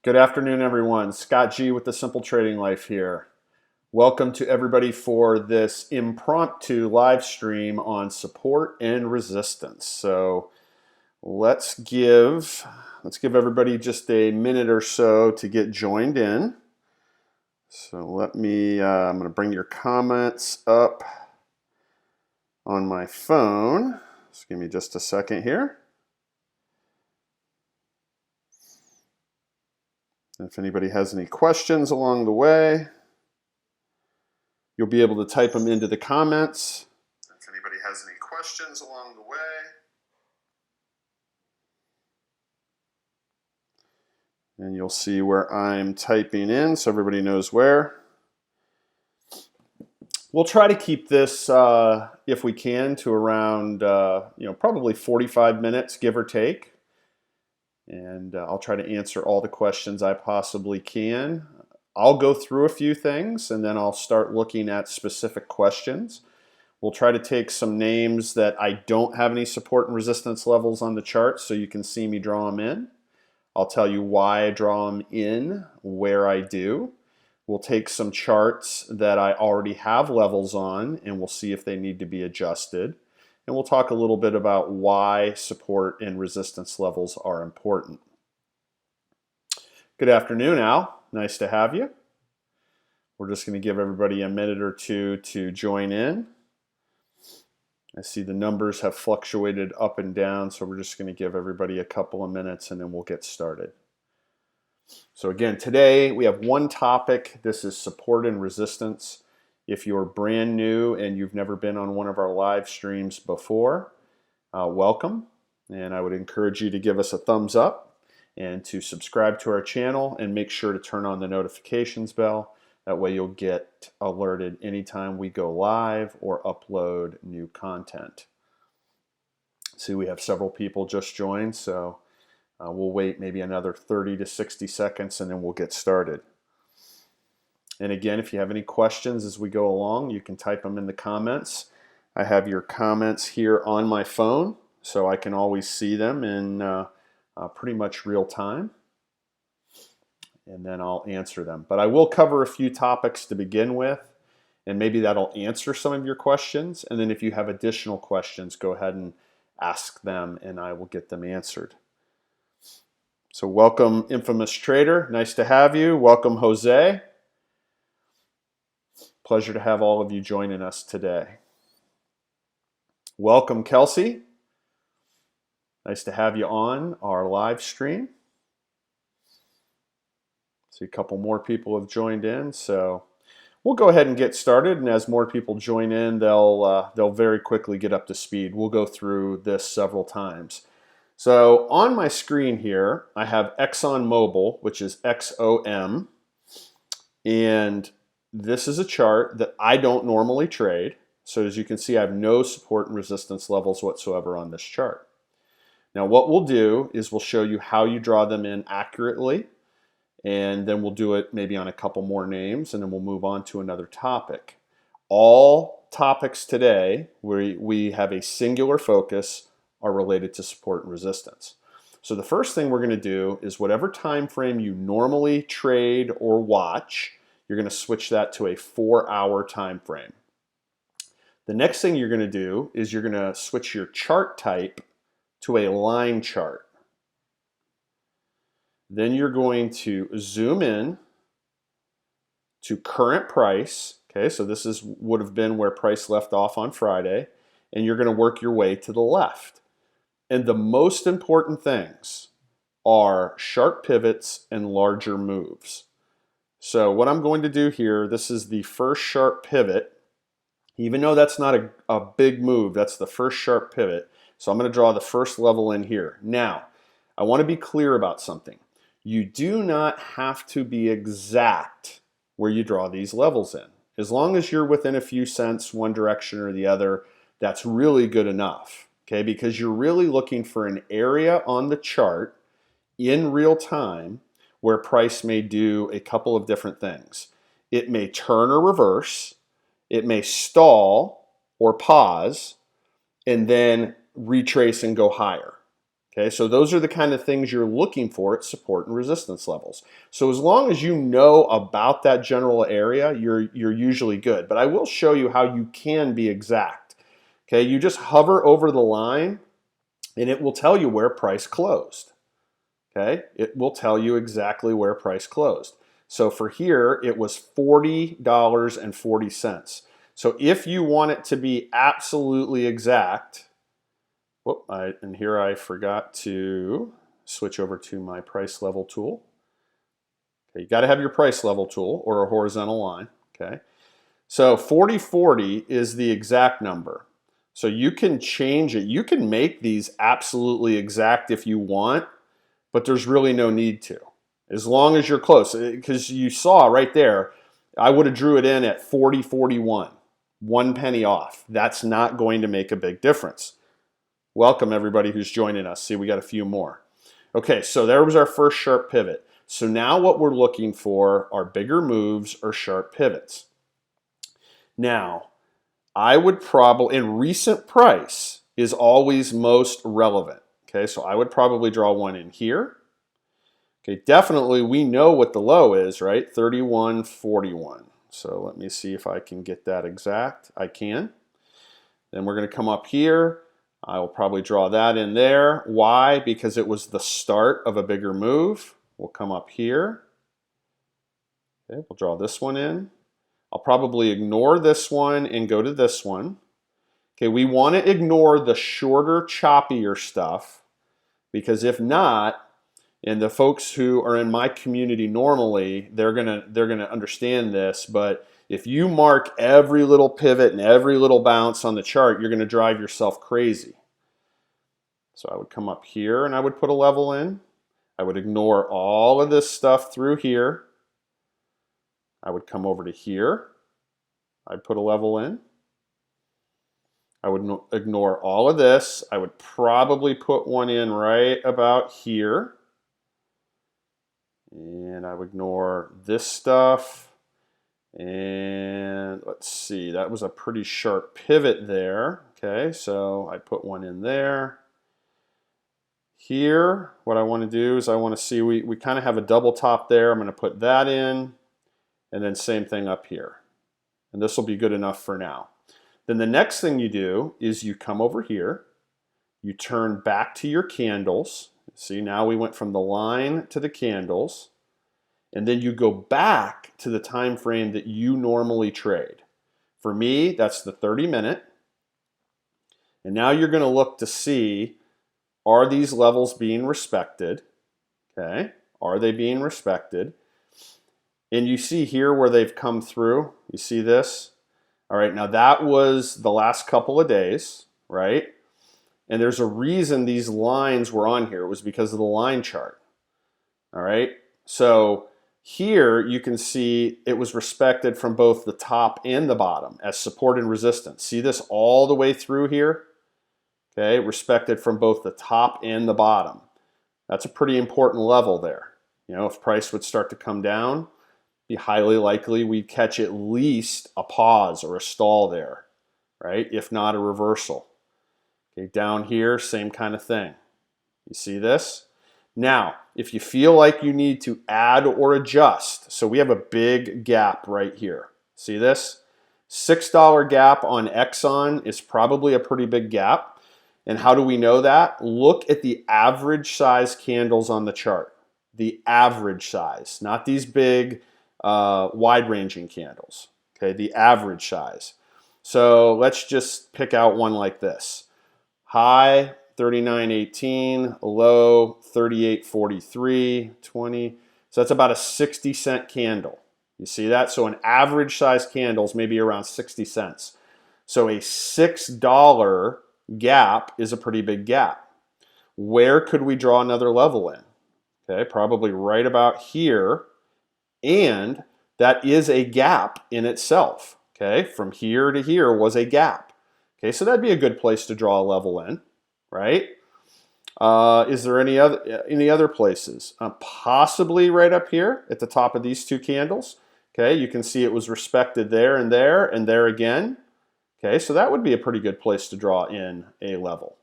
Good afternoon, everyone. Scott G with the Simple Trading Life here. Welcome to everybody for this impromptu live stream on support and resistance. So let's give everybody just a minute or so to get joined in. So I'm going to bring your comments up on my phone. Just give me just a second here. If anybody has any questions along the way, you'll be able to type them into the comments. If anybody has any questions along the way, and you'll see where I'm typing in so everybody knows where. We'll try to keep this, if we can, to around probably 45 minutes, give or take. And I'll try to answer all the questions I possibly can. I'll go through a few things and then I'll start looking at specific questions. We'll try to take some names that I don't have any support and resistance levels on the chart so you can see me draw them in. I'll tell you why I draw them in, where I do. We'll take some charts that I already have levels on and we'll see if they need to be adjusted. And we'll talk a little bit about why support and resistance levels are important. Good afternoon, Al. Nice to have you. We're just going to give everybody a minute or two to join in. I see the numbers have fluctuated up and down, so we're just going to give everybody a couple of minutes and then we'll get started. So again, today we have one topic. This is support and resistance. If you're brand new and you've never been on one of our live streams before, welcome. And I would encourage you to give us a thumbs up and to subscribe to our channel and make sure to turn on the notifications bell. That way you'll get alerted anytime we go live or upload new content. See, we have several people just joined, so we'll wait maybe another 30 to 60 seconds and then we'll get started. And again, if you have any questions as we go along, you can type them in the comments. I have your comments here on my phone, so I can always see them in pretty much real time. And then I'll answer them. But I will cover a few topics to begin with, and maybe that'll answer some of your questions. And then if you have additional questions, go ahead and ask them, and I will get them answered. So welcome, Infamous Trader. Nice to have you. Welcome, Jose. Pleasure to have all of you joining us today. Welcome, Kelsey. Nice to have you on our live stream. See, a couple more people have joined in, so we'll go ahead and get started. And as more people join in, they'll very quickly get up to speed. We'll go through this several times. So on my screen here, I have ExxonMobil, which is XOM, and this is a chart that I don't normally trade. So as you can see, I have no support and resistance levels whatsoever on this chart. Now what we'll do is we'll show you how you draw them in accurately, and then we'll do it maybe on a couple more names, and then we'll move on to another topic. All topics today where we have a singular focus are related to support and resistance. So the first thing we're going to do is whatever time frame you normally trade or watch, you're going to switch that to a 4-hour time frame. The next thing you're going to do is you're going to switch your chart type to a line chart. Then you're going to zoom in to current price. Okay, so this would have been where price left off on Friday, and you're going to work your way to the left. And the most important things are sharp pivots and larger moves. So what I'm going to do here, this is the first sharp pivot. Even though that's not a big move, that's the first sharp pivot. So I'm going to draw the first level in here. Now, I want to be clear about something. You do not have to be exact where you draw these levels in. As long as you're within a few cents one direction or the other, that's really good enough. Okay, because you're really looking for an area on the chart in real time where price may do a couple of different things. It may turn or reverse, it may stall or pause, and then retrace and go higher. Okay, so those are the kind of things you're looking for at support and resistance levels. So as long as you know about that general area, you're usually good. But I will show you how you can be exact. Okay, you just hover over the line and it will tell you where price closed. Okay, it will tell you exactly where price closed. So for here, it was $40.40. So if you want it to be absolutely exact, whoop, and here I forgot to switch over to my price level tool. Okay, you got to have your price level tool or a horizontal line. Okay, so 40.40 is the exact number. So you can change it. You can make these absolutely exact if you want, but there's really no need to, as long as you're close. Because you saw right there, I would have drew it in at 40.41, 1 penny off. That's not going to make a big difference. Welcome everybody who's joining us. See, we got a few more. Okay, so there was our first sharp pivot. So now what we're looking for are bigger moves or sharp pivots. Now, I would probably, in recent price is always most relevant. Okay, so I would probably draw one in here. Okay, definitely we know what the low is, right? 31.41. So let me see if I can get that exact. I can. Then we're going to come up here. I will probably draw that in there. Why? Because it was the start of a bigger move. We'll come up here. Okay, we'll draw this one in. I'll probably ignore this one and go to this one. Okay, we want to ignore the shorter, choppier stuff, because if not, and the folks who are in my community normally, they're gonna understand this, but if you mark every little pivot and every little bounce on the chart, you're gonna drive yourself crazy. So I would come up here and I would put a level in. I would ignore all of this stuff through here. I would come over to here. I'd put a level in. I would ignore all of this. I would probably put one in right about here. And I would ignore this stuff. And let's see, that was a pretty sharp pivot there. Okay, so I put one in there. Here, what I want to do is I want to see, we kind of have a double top there. I'm going to put that in, and then same thing up here. And this will be good enough for now. Then the next thing you do is you come over here, you turn back to your candles. See, now we went from the line to the candles, and then you go back to the time frame that you normally trade. For me, that's the 30-minute. And now you're going to look to see, are these levels being respected? Okay, are they being respected? And you see here where they've come through. You see this? All right, now that was the last couple of days, right? And there's a reason these lines were on here. It was because of the line chart. All right, so here you can see it was respected from both the top and the bottom as support and resistance. See this all the way through here? Okay, respected from both the top and the bottom. That's a pretty important level there. You know, if price would start to come down, be highly likely we'd catch at least a pause or a stall there, right? If not a reversal. Okay, down here, same kind of thing. You see this? Now, if you feel like you need to add or adjust, so we have a big gap right here. See this? $6 gap on Exxon is probably a pretty big gap. And how do we know that? Look at the average size candles on the chart. The average size, not these big wide-ranging candles. Okay, the average size. So let's just pick out one like this. High 39.18, low 38.43, 20. So that's about a 60-cent candle. You see that? So an average size candle is maybe around 60 cents. So a $6 gap is a pretty big gap. Where could we draw another level in? Okay, probably right about here. And that is a gap in itself. Okay, from here to here was a gap. Okay, so that'd be a good place to draw a level in, right? Is there any other places? Possibly right up here at the top of these two candles. Okay, you can see it was respected there and there again. Okay, so that would be a pretty good place to draw in a level.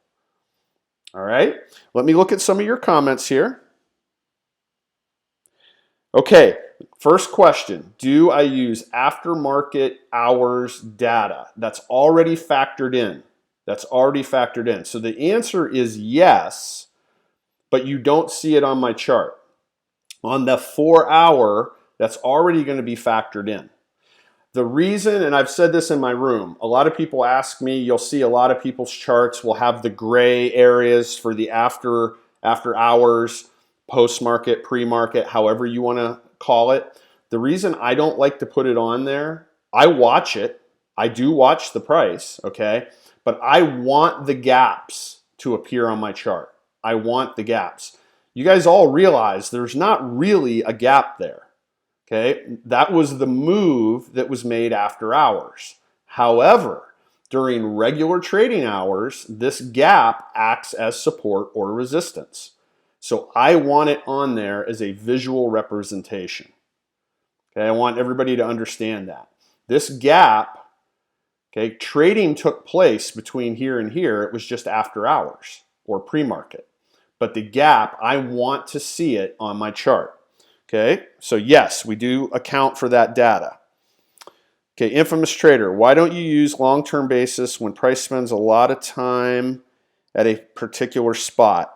All right, let me look at some of your comments here. Okay, first question, do I use aftermarket hours data? That's already factored in. That's already factored in. So the answer is yes, but you don't see it on my chart. On the 4 hour, that's already going to be factored in. The reason, and I've said this in my room, a lot of people ask me, you'll see a lot of people's charts will have the gray areas for the after hours, post-market, pre-market, however you want to call it. The reason I don't like to put it on there, I watch it. I do watch the price, okay? But I want the gaps to appear on my chart. I want the gaps. You guys all realize there's not really a gap there. Okay, that was the move that was made after hours. However, during regular trading hours, this gap acts as support or resistance. So I want it on there as a visual representation. Okay, I want everybody to understand that. This gap, okay, trading took place between here and here. It was just after hours or pre-market. But the gap, I want to see it on my chart. Okay, so yes, we do account for that data. Okay, infamous trader, why don't you use long-term basis when price spends a lot of time at a particular spot?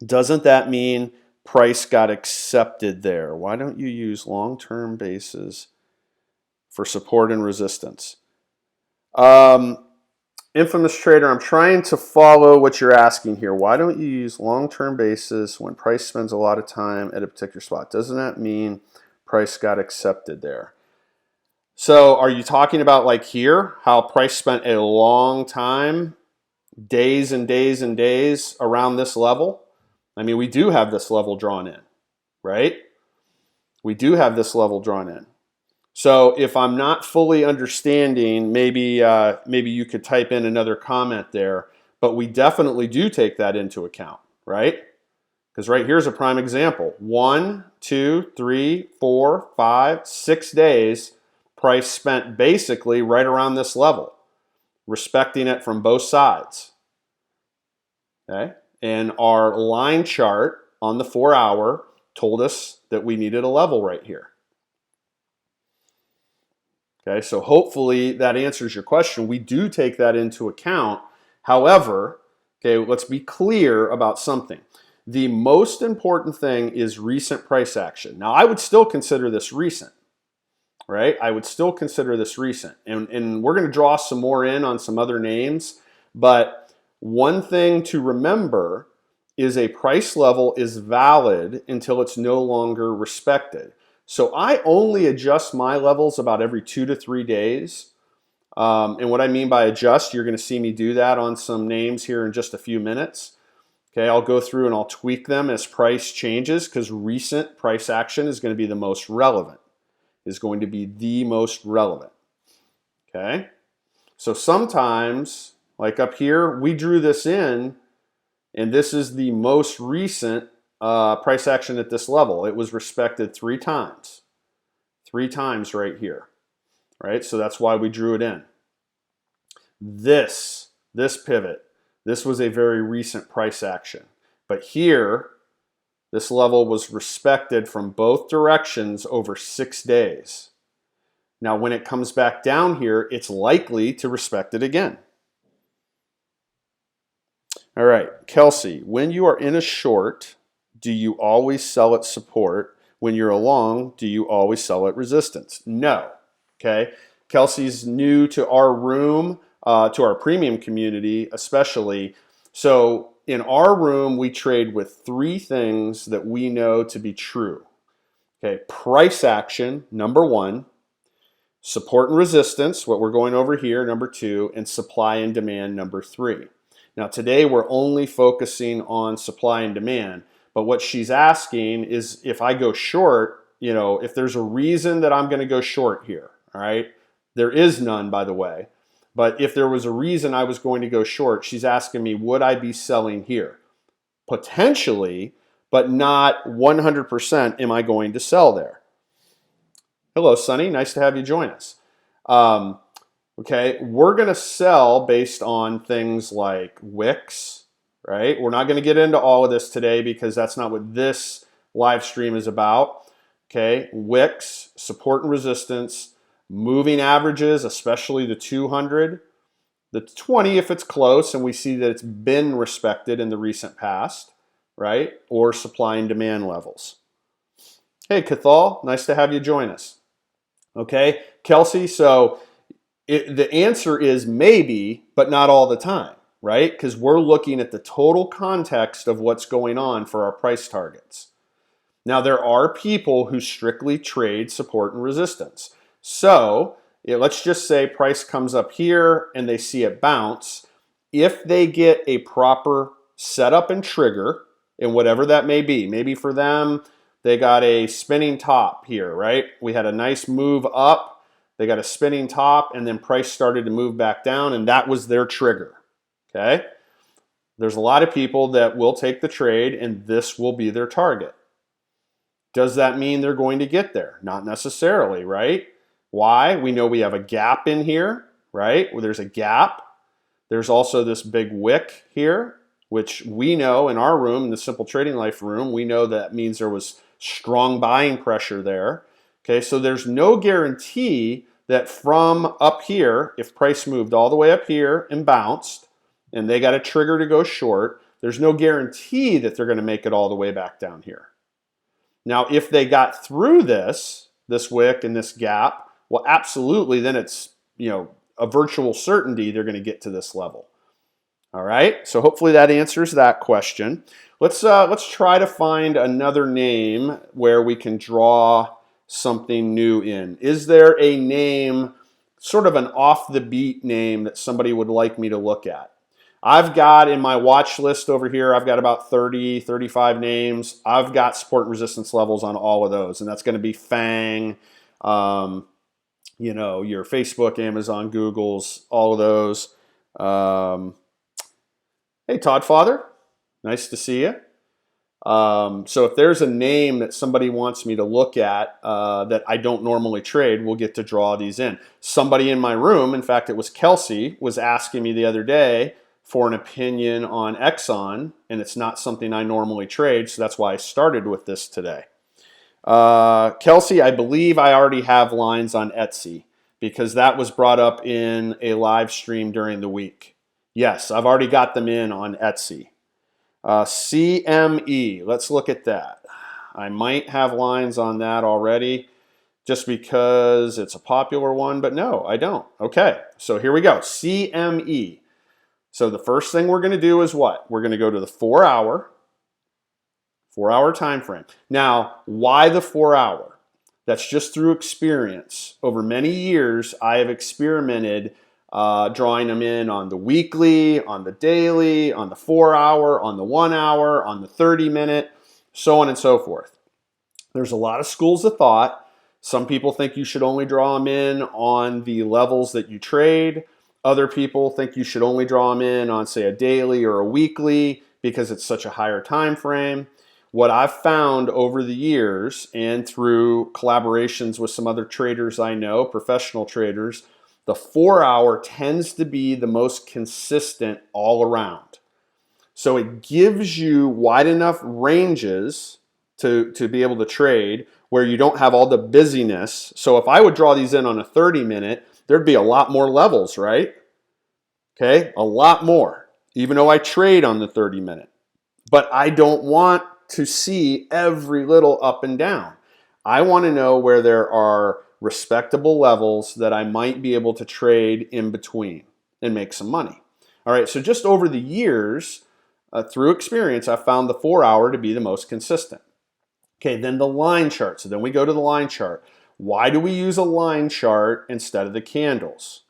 Doesn't that mean price got accepted there? Why don't you use long-term basis for support and resistance? Infamous trader, I'm trying to follow what you're asking here. Why don't you use long-term basis when price spends a lot of time at a particular spot? Doesn't that mean price got accepted there? So are you talking about like here, how price spent a long time, days and days and days around this level? I mean, we do have this level drawn in, right? We do have this level drawn in. So if I'm not fully understanding, maybe you could type in another comment there, but we definitely do take that into account, right? Because right here's a prime example. 1, 2, 3, 4, 5, 6 days, price spent basically right around this level, respecting it from both sides. Okay? And our line chart on the 4 hour told us that we needed a level right here. Okay, so hopefully that answers your question. We do take that into account. However, okay, let's be clear about something. The most important thing is recent price action. Now, I would still consider this recent, right? I would still consider this recent. And we're going to draw some more in on some other names. But one thing to remember is a price level is valid until it's no longer respected. So I only adjust my levels about every 2 to 3 days. And what I mean by adjust, you're going to see me do that on some names here in just a few minutes. Okay, I'll go through and I'll tweak them as price changes because recent price action is going to be the most relevant. Is going to be the most relevant. Okay, so sometimes, like up here, we drew this in, and this is the most recent price action at this level. It was respected 3 times. 3 times right here. Right? So that's why we drew it in. This pivot, this was a very recent price action. But here, this level was respected from both directions over 6 days. Now, when it comes back down here, it's likely to respect it again. All right, Kelsey, when you are in a short, do you always sell at support? When you're a long, do you always sell at resistance? No. Okay. Kelsey's new to our room, to our premium community especially. So in our room, we trade with 3 things that we know to be true. Okay. Price action, number 1. Support and resistance, what we're going over here, number 2. And supply and demand, number 3. Now today we're only focusing on supply and demand. But what she's asking is if I go short, you know, if there's a reason that I'm going to go short here, all right? There is none, by the way. But if there was a reason I was going to go short, she's asking me, would I be selling here? Potentially, but not 100% am I going to sell there. Hello, Sonny. Nice to have you join us. Okay, we're going to sell based on things like wicks, right? We're not going to get into all of this today because that's not what this live stream is about. Okay, wicks, support and resistance, moving averages, especially the 200, the 20 if it's close and we see that it's been respected in the recent past, right? Or supply and demand levels. Hey, Cathal, nice to have you join us. Okay, Kelsey, so the answer is maybe, but not all the time, right? Because we're looking at the total context of what's going on for our price targets. Now, there are people who strictly trade support and resistance. So let's just say price comes up here and they see it bounce. If they get a proper setup and trigger, and whatever that may be, maybe for them, they got a spinning top here, right? We had a nice move up. They got a spinning top, and then price started to move back down, and that was their trigger, okay? There's a lot of people that will take the trade, and this will be their target. Does that mean they're going to get there? Not necessarily, right? Why? We know we have a gap in here, right? Well, there's a gap. There's also this big wick here, which we know in our room, in the Simple Trading Life room, we know that means there was strong buying pressure there. Okay, so there's no guarantee that from up here, if price moved all the way up here and bounced, and they got a trigger to go short, there's no guarantee that they're going to make it all the way back down here. Now, if they got through this wick and this gap, well, absolutely, then it's, a virtual certainty they're going to get to this level. All right, so hopefully that answers that question. Let's try to find another name where we can draw something new in. Is there a name, sort of an off-the-beat name that somebody would like me to look at? I've got in my watch list over here, I've got about 30, 35 names. I've got support and resistance levels on all of those, and that's going to be FANG, your Facebook, Amazon, Google's, all of those. Hey, Todd Father, nice to see you. So if there's a name that somebody wants me to look at that I don't normally trade, we'll get to draw these in. Somebody in my room, in fact, it was Kelsey, was asking me the other day for an opinion on Exxon, and it's not something I normally trade, so that's why I started with this today. Kelsey, I believe I already have lines on Etsy because that was brought up in a live stream during the week. Yes, I've already got them in on Etsy. CME, let's look at that. I might have lines on that already just because it's a popular one, but no, I don't. Okay, so here we go, CME. So the first thing we're going to do is what? We're going to go to the 4-hour time frame. Now, why the 4-hour? That's just through experience. Over many years, I have experimented drawing them in on the weekly, on the daily, on the 4-hour, on the 1-hour, on the 30-minute, so on and so forth. There's a lot of schools of thought. Some people think you should only draw them in on the levels that you trade. Other people think you should only draw them in on, say, a daily or a weekly because it's such a higher time frame. What I've found over the years and through collaborations with some other traders I know, professional traders, the 4-hour tends to be the most consistent all around. So it gives you wide enough ranges to be able to trade where you don't have all the busyness. So if I would draw these in on a 30-minute, there'd be a lot more levels, right? Okay, a lot more, even though I trade on the 30-minute. But I don't want to see every little up and down. I want to know where there are respectable levels that I might be able to trade in between and make some money. All right, so just over the years, through experience, I found the 4-hour to be the most consistent. Okay, then the line chart. So then we go to the line chart. Why do we use a line chart instead of the candles?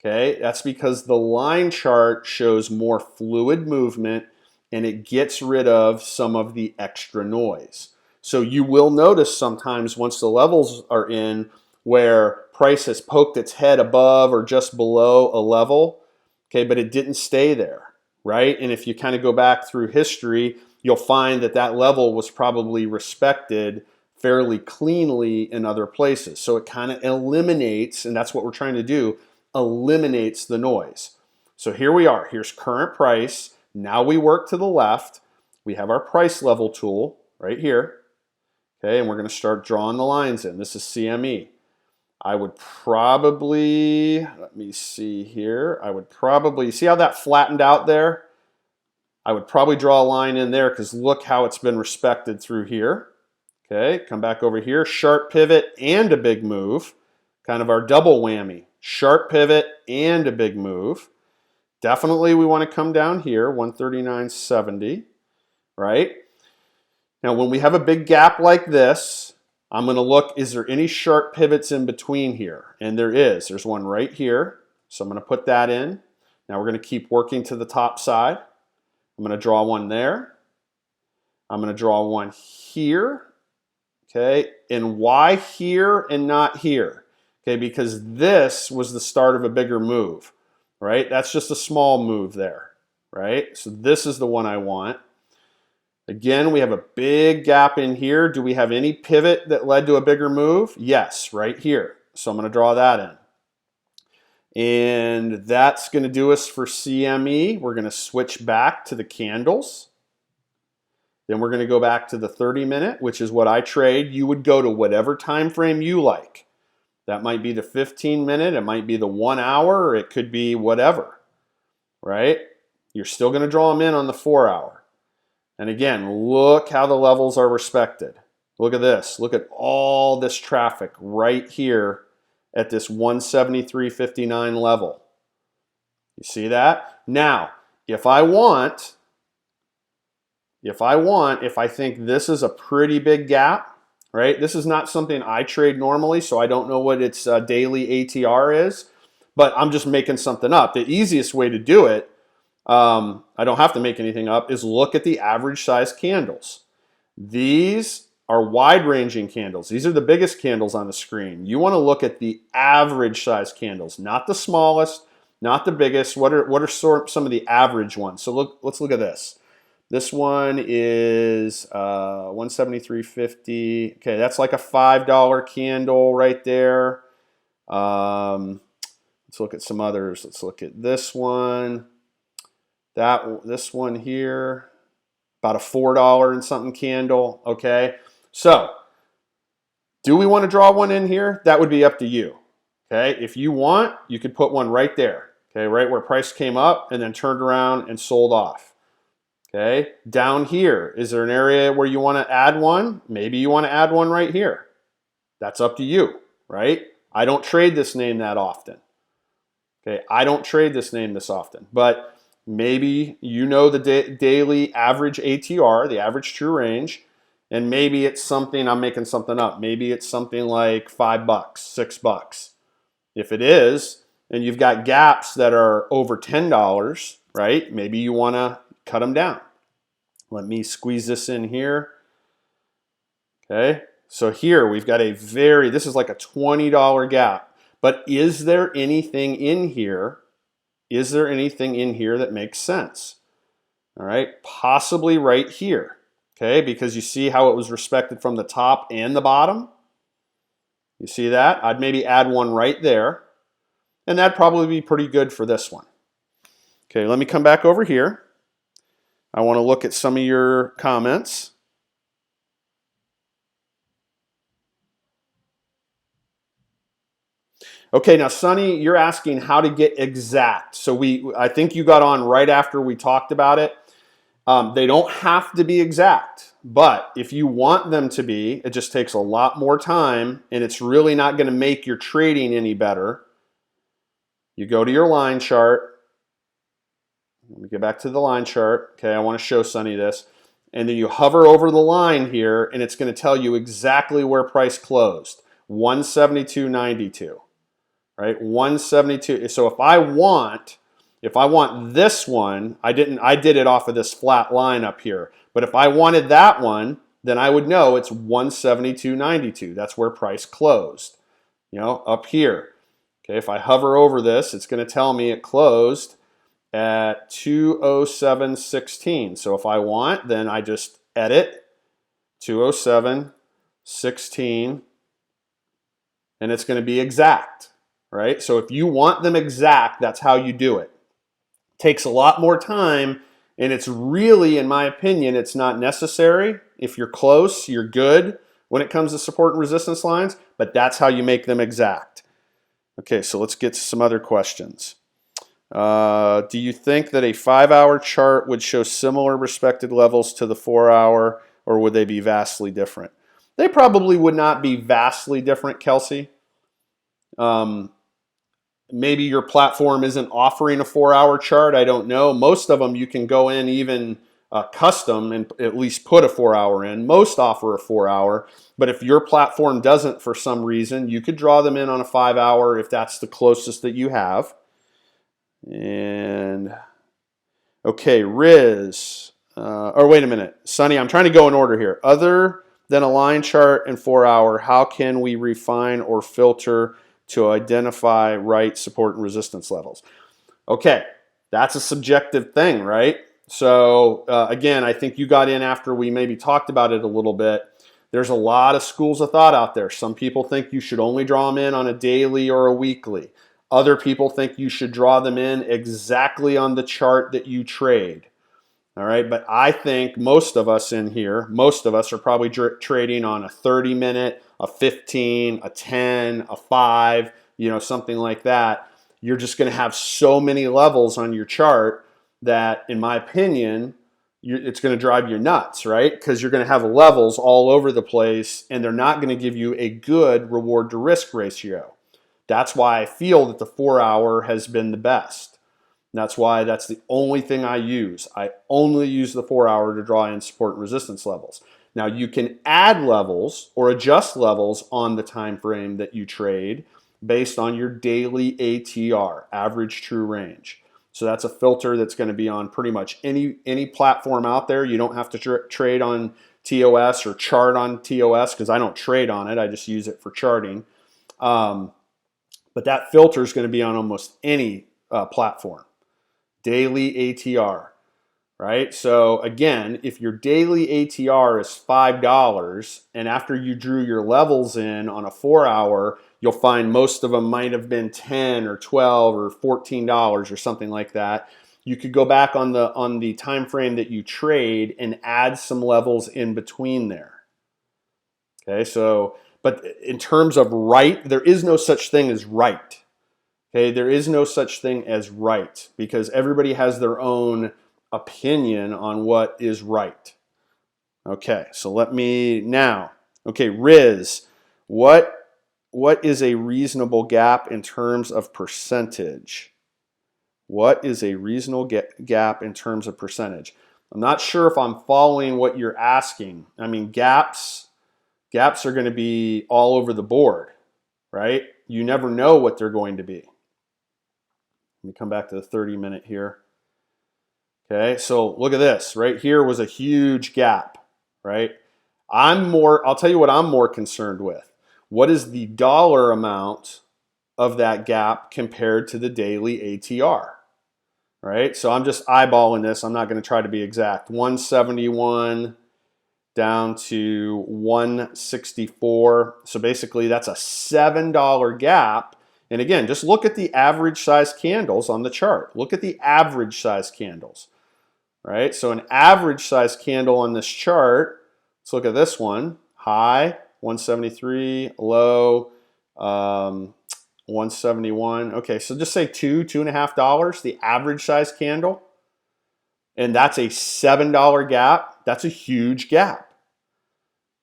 Okay, that's because the line chart shows more fluid movement and it gets rid of some of the extra noise. So you will notice sometimes once the levels are in where price has poked its head above or just below a level, okay, but it didn't stay there, right? And if you kind of go back through history, you'll find that that level was probably respected fairly cleanly in other places. So it kind of eliminates, and that's what we're trying to do, eliminates the noise. So here we are. Here's current price. Now we work to the left. We have our price level tool right here. Okay, and we're going to start drawing the lines in. This is CME. I would probably, let me see here. I would probably, see how that flattened out there? I would probably draw a line in there because look how it's been respected through here. Okay, come back over here. Sharp pivot and a big move. Kind of our double whammy. Sharp pivot and a big move. Definitely we want to come down here, 139.70, right? Now when we have a big gap like this, I'm going to look, is there any sharp pivots in between here? And there is. There's one right here. So I'm going to put that in. Now we're going to keep working to the top side. I'm going to draw one there. I'm going to draw one here. Okay, and why here and not here? Okay, because this was the start of a bigger move, right? That's just a small move there, right? So this is the one I want. Again, we have a big gap in here. Do we have any pivot that led to a bigger move? Yes, right here. So I'm going to draw that in. And that's going to do us for CME. We're going to switch back to the candles. Then we're going to go back to the 30-minute, which is what I trade. You would go to whatever time frame you like. That might be the 15-minute, it might be the 1 hour, or it could be whatever, right? You're still going to draw them in on the 4 hour. And again, look how the levels are respected. Look at this. Look at all this traffic right here at this 173.59 level. You see that? Now, if I think this is a pretty big gap, right? This is not something I trade normally, so I don't know what its daily ATR is, but I'm just making something up. The easiest way to do it, I don't have to make anything up, is look at the average size candles. These are wide-ranging candles. These are the biggest candles on the screen. You want to look at the average size candles, not the smallest, not the biggest. What are some of the average ones? So let's look at this. This one is 173.50. Okay, that's like a $5 candle right there. Let's look at some others. Let's look at this one. This one here, about a $4 and something candle. Okay, so do we want to draw one in here? That would be up to you. Okay, if you want, you could put one right there. Okay, right where price came up and then turned around and sold off. Okay, down here, is there an area where you want to add one? Maybe you want to add one right here. That's up to you, right? I don't trade this name that often. Okay, I don't trade this name this often, but maybe you know the daily average ATR, the average true range, and maybe it's something, I'm making something up, maybe it's something like $5, $6. If it is, and you've got gaps that are over $10, right? Maybe you want to cut them down. Let me squeeze this in here. Okay, so here we've got this is like a $20 gap. But is there anything in here? Is there anything in here that makes sense? All right, possibly right here. Okay, because you see how it was respected from the top and the bottom? You see that? I'd maybe add one right there. And that'd probably be pretty good for this one. Okay, let me come back over here. I want to look at some of your comments. Okay, now Sonny, you're asking how to get exact. So I think you got on right after we talked about it. They don't have to be exact, but if you want them to be, it just takes a lot more time and it's really not going to make your trading any better. You go to your line chart. Let me get back to the line chart. Okay, I want to show Sonny this. And then you hover over the line here and it's going to tell you exactly where price closed. 172.92. Right? 172. So if I want this one, I did it off of this flat line up here. But if I wanted that one, then I would know it's 172.92. That's where price closed. You know, up here. Okay, if I hover over this, it's going to tell me it closed at 207.16. So if I want, then I just edit 207.16 and it's going to be exact, right? So if you want them exact, that's how you do it. Takes a lot more time And it's really, in my opinion, it's not necessary. If you're close, you're good when it comes to support and resistance lines, but that's how you make them exact. Okay, so let's get to some other questions. Do you think that a 5-hour chart would show similar respected levels to the 4-hour, or would they be vastly different? They probably would not be vastly different, Kelsey. Maybe your platform isn't offering a 4-hour chart. I don't know. Most of them you can go in even custom and at least put a 4-hour in. Most offer a 4-hour, but if your platform doesn't for some reason, you could draw them in on a 5-hour if that's the closest that you have. And okay, Riz. Or wait a minute, Sonny. I'm trying to go in order here. Other than a line chart and 4-hour, how can we refine or filter to identify right support and resistance levels? Okay, that's a subjective thing, right? So again, I think you got in after we maybe talked about it a little bit. There's a lot of schools of thought out there. Some people think you should only draw them in on a daily or a weekly. Other people think you should draw them in exactly on the chart that you trade. All right, but I think most of us in here, most of us are probably trading on a 30-minute, a 15, a 10, a 5, something like that. You're just going to have so many levels on your chart that, in my opinion, it's going to drive you nuts, right? Because you're going to have levels all over the place, and they're not going to give you a good reward to risk ratio. That's why I feel that the 4-hour has been the best. That's why that's the only thing I use. I only use the 4-hour to draw in support and resistance levels. Now you can add levels or adjust levels on the time frame that you trade based on your daily ATR, average true range. So that's a filter that's going to be on pretty much any platform out there. You don't have to trade on TOS or chart on TOS because I don't trade on it. I just use it for charting. But that filter is going to be on almost any platform. Daily ATR, right? So again, if your daily ATR is $5 and after you drew your levels in on a 4-hour, you'll find most of them might have been $10 or $12 or $14 or something like that. You could go back on the time frame that you trade and add some levels in between there. Okay, so but in terms of right, there is no such thing as right. Okay, there is no such thing as right because everybody has their own opinion on what is right. Okay, so let me now. Okay, Riz, what is a reasonable gap in terms of percentage? What is a reasonable gap in terms of percentage? I'm not sure if I'm following what you're asking. I mean, gaps are going to be all over the board, right? You never know what they're going to be. Let me come back to the 30-minute here. Okay, so look at this. Right here was a huge gap, right? I'll tell you what I'm more concerned with. What is the dollar amount of that gap compared to the daily ATR? Right? So I'm just eyeballing this. I'm not going to try to be exact. 171 down to 164. So basically that's a $7 gap. And again, just look at the average size candles on the chart. Look at the average size candles, right? So an average size candle on this chart, let's look at this one. High, 173, low, 171. Okay, so just say $2.5, the average size candle. And that's a $7 gap. That's a huge gap,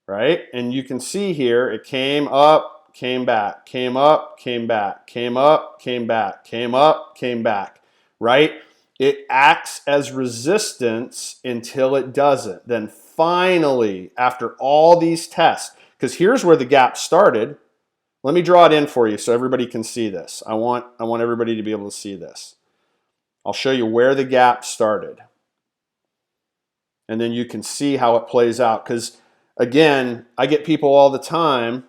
right? And you can see here, it came up, came back, came up, came back, came up, came back, came up, came back, right? It acts as resistance until it doesn't. Then finally, after all these tests, because here's where the gap started. Let me draw it in for you so everybody can see this. I want everybody to be able to see this. I'll show you where the gap started. And then you can see how it plays out. Because again, I get people all the time.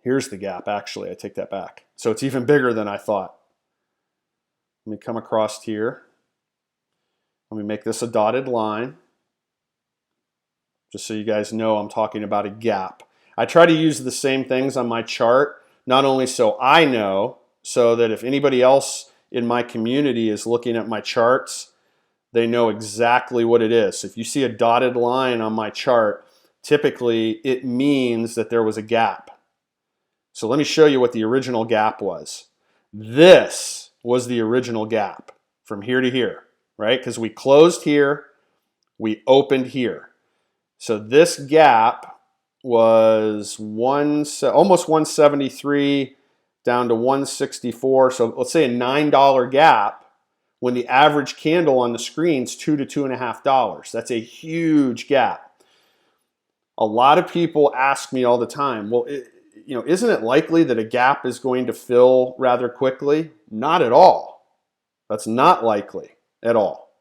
Here's the gap, actually. I take that back. So it's even bigger than I thought. Let me come across here. Let me make this a dotted line. Just so you guys know I'm talking about a gap. I try to use the same things on my chart, not only so I know, so that if anybody else in my community is looking at my charts, they know exactly what it is. So if you see a dotted line on my chart, typically it means that there was a gap. So let me show you what the original gap was. This was the original gap from here to here, right? Because we closed here, we opened here. So this gap was almost 173 down to 164. So let's say a $9 gap when the average candle on the screen is $2 to $2.50. That's a huge gap. A lot of people ask me all the time, well, isn't it likely that a gap is going to fill rather quickly? Not at all. That's not likely at all.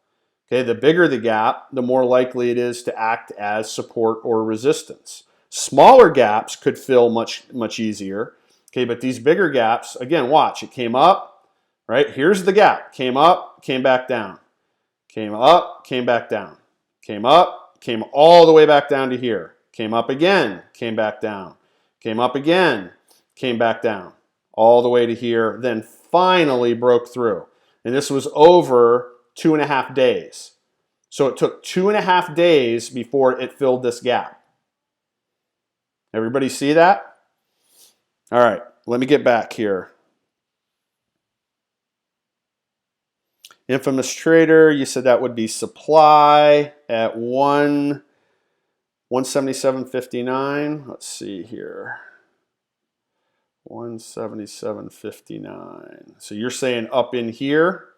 Okay, the bigger the gap, the more likely it is to act as support or resistance. Smaller gaps could fill much easier. Okay, but these bigger gaps, again, watch, it came up, right? Here's the gap. Came up, came back down. Came up, came back down. Came up, came all the way back down to here. Came up again, came back down. Came up again, came back down. All the way to here, then finally broke through. And this was over 2.5 days. So it took 2.5 days before it filled this gap. Everybody see that? All right, let me get back here. Infamous trader, you said that would be supply at 177.59. Let's see here. 177.59. So you're saying up in here,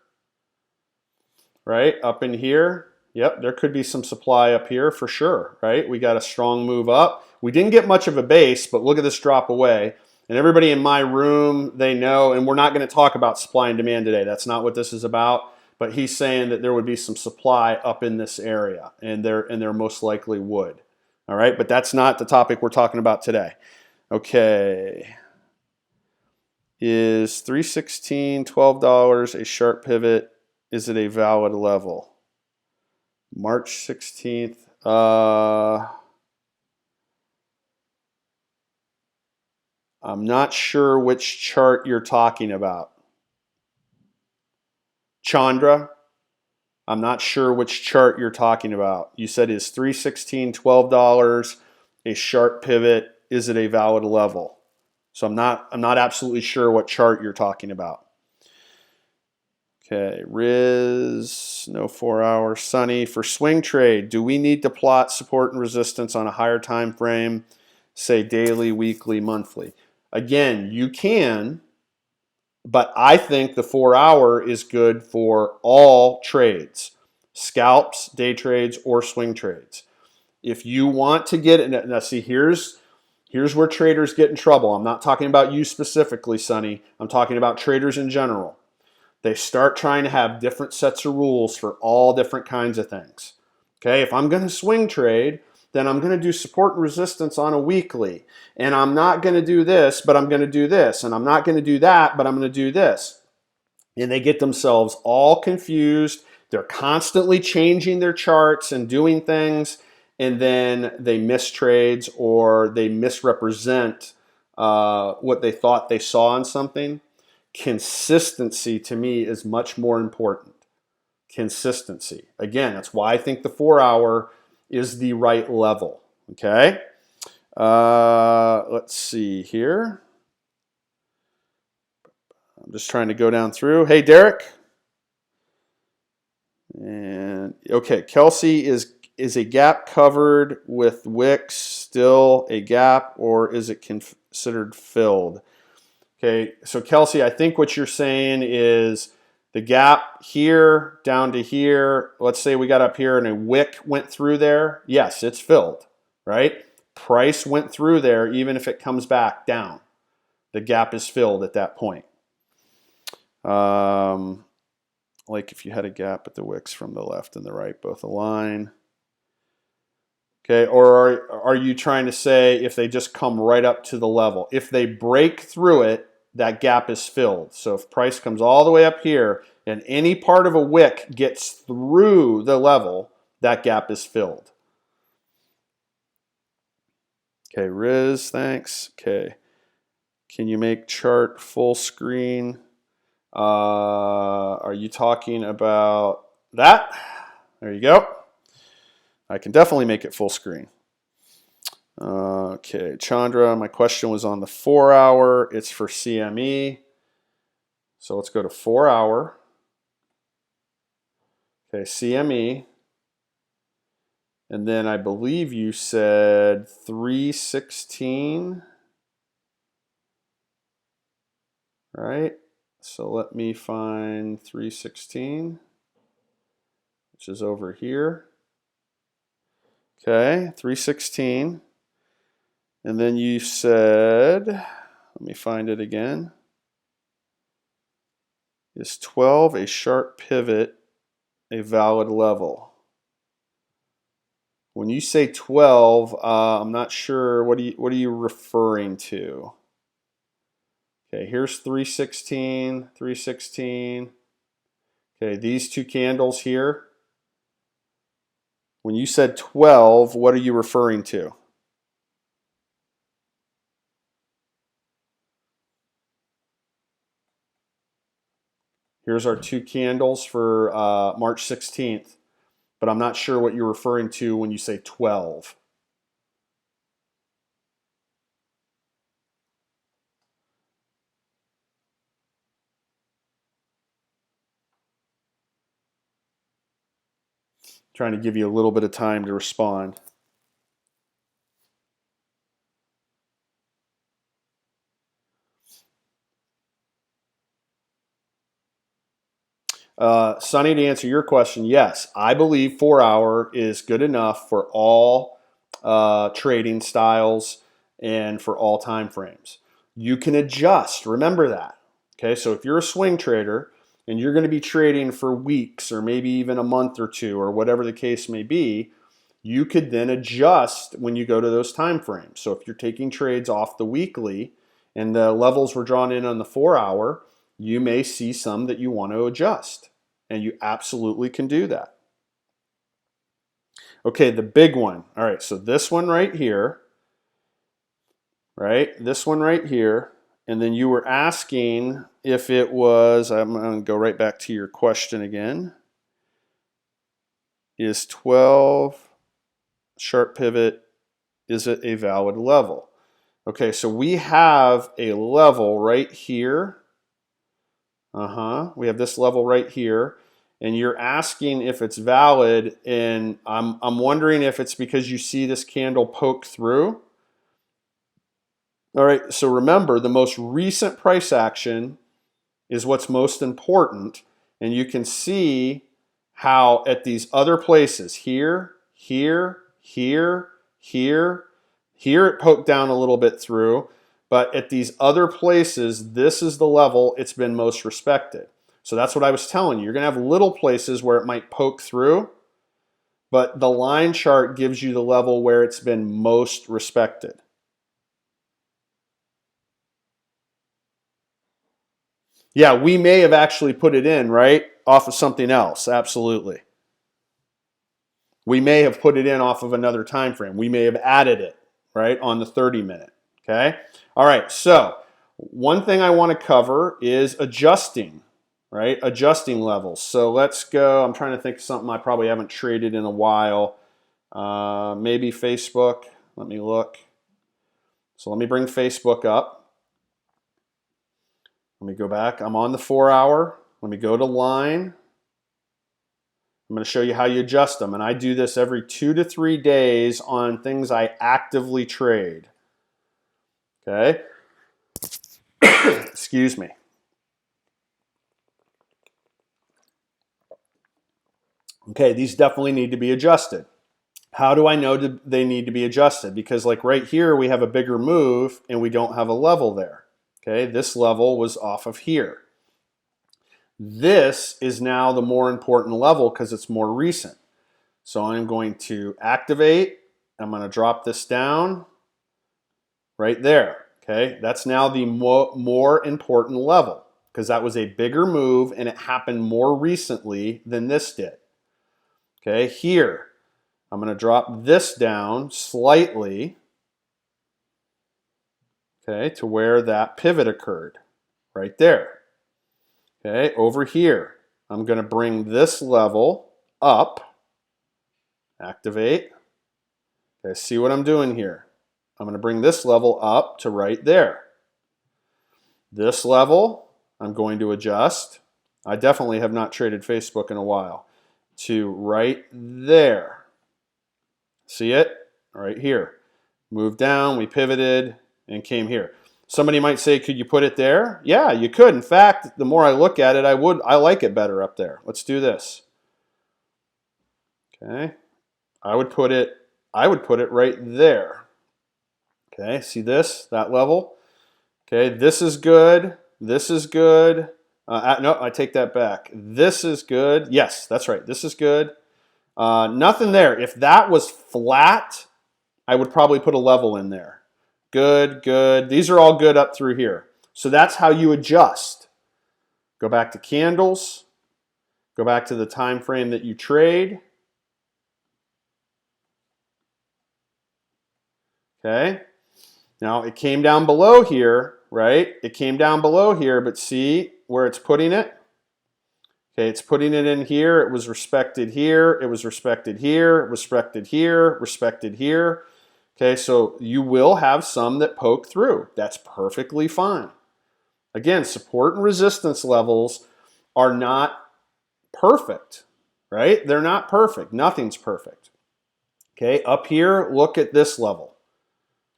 right? Up in here. Yep, there could be some supply up here for sure, right? We got a strong move up. We didn't get much of a base, but look at this drop away. And everybody in my room, they know, and we're not going to talk about supply and demand today. That's not what this is about. But he's saying that there would be some supply up in this area, and there most likely would. All right, but that's not the topic we're talking about today. Okay. Is 316, $12 a sharp pivot? Is it a valid level? March 16th. I'm not sure which chart you're talking about. Chandra, I'm not sure which chart you're talking about. You said is 316, $12 a sharp pivot? Is it a valid level? So I'm not absolutely sure what chart you're talking about. Okay, Riz, no 4 hour. Sunny, for swing trade, do we need to plot support and resistance on a higher time frame, say daily, weekly, monthly? Again, you can, but I think the 4 hour is good for all trades, scalps, day trades, or swing trades. If you want to get it, now see, here's where traders get in trouble. I'm not talking about you specifically, Sonny. I'm talking about traders in general. They start trying to have different sets of rules for all different kinds of things. Okay, if I'm going to swing trade, then I'm going to do support and resistance on a weekly. And I'm not going to do this, but I'm going to do this. And I'm not going to do that, but I'm going to do this. And they get themselves all confused. They're constantly changing their charts and doing things. And then they miss trades or they misrepresent what they thought they saw on something. Consistency to me is much more important. Consistency. Again, that's why I think the 4 hour is the right level. Okay. Let's see here. I'm just trying to go down through. Hey, Derek. And okay, Kelsey, is a gap covered with wicks still a gap, or is it considered filled? Okay, so Kelsey, I think what you're saying is the gap here down to here, let's say we got up here and a wick went through there. Yes, it's filled, right? Price went through there, even if it comes back down. The gap is filled at that point. Like if you had a gap at the wicks from the left and the right both align. Okay, or are you trying to say if they just come right up to the level? If they break through it, that gap is filled. So if price comes all the way up here and any part of a wick gets through the level, that gap is filled. Okay, Riz, thanks. Okay, can you make chart full screen? Are you talking about that? There you go. I can definitely make it full screen. Okay, Chandra, my question was on the 4 hour. It's for CME. So let's go to 4 hour. Okay, CME. And then I believe you said 316. Right? So let me find 316, which is over here. Okay, 316. And then you said, let me find it again. Is 12 a sharp pivot, a valid level? When you say 12, I'm not sure, what are you referring to? Okay, here's 316, 316. Okay, these two candles here. When you said 12, what are you referring to? Here's our two candles for March 16th, but I'm not sure what you're referring to when you say 12. Trying to give you a little bit of time to respond. Sonny, to answer your question, yes, I believe 4 hour is good enough for all trading styles and for all time frames. You can adjust, remember that. Okay, so if you're a swing trader and you're going to be trading for weeks or maybe even a month or two or whatever the case may be, you could then adjust when you go to those time frames. So if you're taking trades off the weekly and the levels were drawn in on the 4 hour, you may see some that you want to adjust, and you absolutely can do that. Okay, the big one. All right, so this one right here, right? This one right here, and then you were asking if it was, I'm going to go right back to your question again. Is 12 sharp pivot, is it a valid level? Okay, so we have a level right here. We have this level right here, and you're asking if it's valid, and I'm wondering if it's because you see this candle poke through. All right, so remember, the most recent price action is what's most important, and you can see how at these other places, here, here, here, here, here it poked down a little bit through, but at these other places, this is the level it's been most respected. So that's what I was telling you. You're going to have little places where it might poke through, but the line chart gives you the level where it's been most respected. Yeah, we may have actually put it in, right, off of something else. Absolutely. We may have put it in off of another time frame. We may have added it, right, on the 30-minute. Okay? All right, so one thing I want to cover is adjusting, right? Adjusting levels. So let's go. I'm trying to think of something I probably haven't traded in a while. Maybe Facebook. Let me look. So let me bring Facebook up. Let me go back. I'm on the 4 hour. Let me go to line. I'm going to show you how you adjust them. And I do this every 2 to 3 days on things I actively trade. Okay? Excuse me. Okay, these definitely need to be adjusted. How do I know they need to be adjusted? Because like right here, we have a bigger move and we don't have a level there. Okay, this level was off of here. This is now the more important level because it's more recent. So I'm going to activate. I'm going to drop this down right there. Okay, that's now the more important level because that was a bigger move and it happened more recently than this did. Okay, here, I'm going to drop this down slightly, okay, to where that pivot occurred, right there. Okay, over here, I'm going to bring this level up, Activate. Okay, see what I'm doing here. I'm going to bring this level up to right there. This level, I'm going to adjust. I definitely have not traded Facebook in a while. To right there. See it? Right here. Moved down, we pivoted, and came here. Somebody might say, could you put it there? Yeah, you could. In fact, the more I look at it, I like it better up there. Let's do this. Okay. I would put it right there. Okay, see this? That level? Okay, this is good. This is good. No, I take that back. This is good. Yes, that's right. This is good. Nothing there. If that was flat, I would probably put a level in there. Good, good. These are all good up through here. So that's how you adjust. Go back to candles. Go back to the time frame that you trade. Okay. Now it came down below here, right? It came down below here, but see where it's putting it? Okay, it's putting it in here. It was respected here. It was respected here. Respected here. Respected here. Okay, so you will have some that poke through. That's perfectly fine. Again, support and resistance levels are not perfect, right? They're not perfect. Nothing's perfect. Okay, up here, look at this level.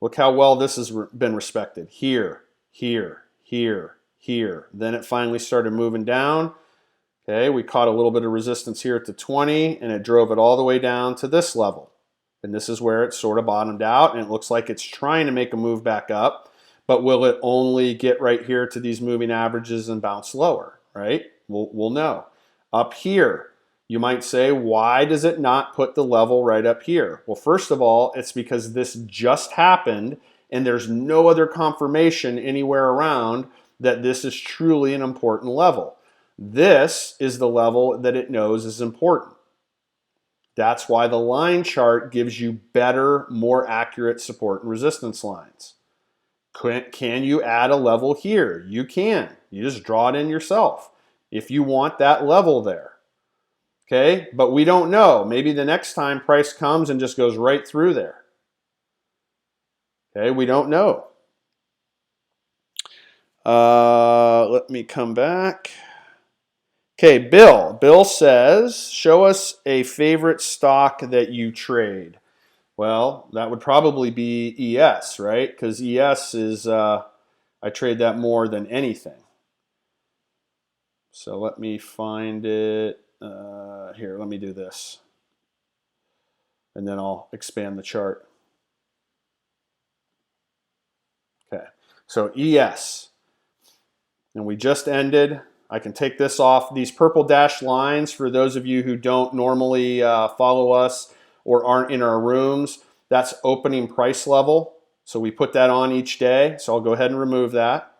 Look how well this has been respected. Here, here, here, here. Then it finally started moving down. Okay, we caught a little bit of resistance here at the 20, and it drove it all the way down to this level. And this is where it sort of bottomed out, and it looks like it's trying to make a move back up. But will it only get right here to these moving averages and bounce lower, right? We'll know. Up here, you might say, why does it not put the level right up here? Well, first of all, it's because this just happened, and there's no other confirmation anywhere around that this is truly an important level. This is the level that it knows is important. That's why the line chart gives you better, more accurate support and resistance lines. Can you add a level here? You can. You just draw it in yourself if you want that level there. Okay, but we don't know. Maybe the next time price comes and just goes right through there. Okay, we don't know. Let me come back. Okay, Bill. Bill says, show us a favorite stock that you trade. Well, that would probably be ES, right? Because ES is, I trade that more than anything. So let me find it. Here, let me do this. And then I'll expand the chart. Okay, so ES. And we just ended. I can take this off. These purple dashed lines, for those of you who don't normally follow us or aren't in our rooms, that's opening price level. So we put that on each day. So I'll go ahead and remove that.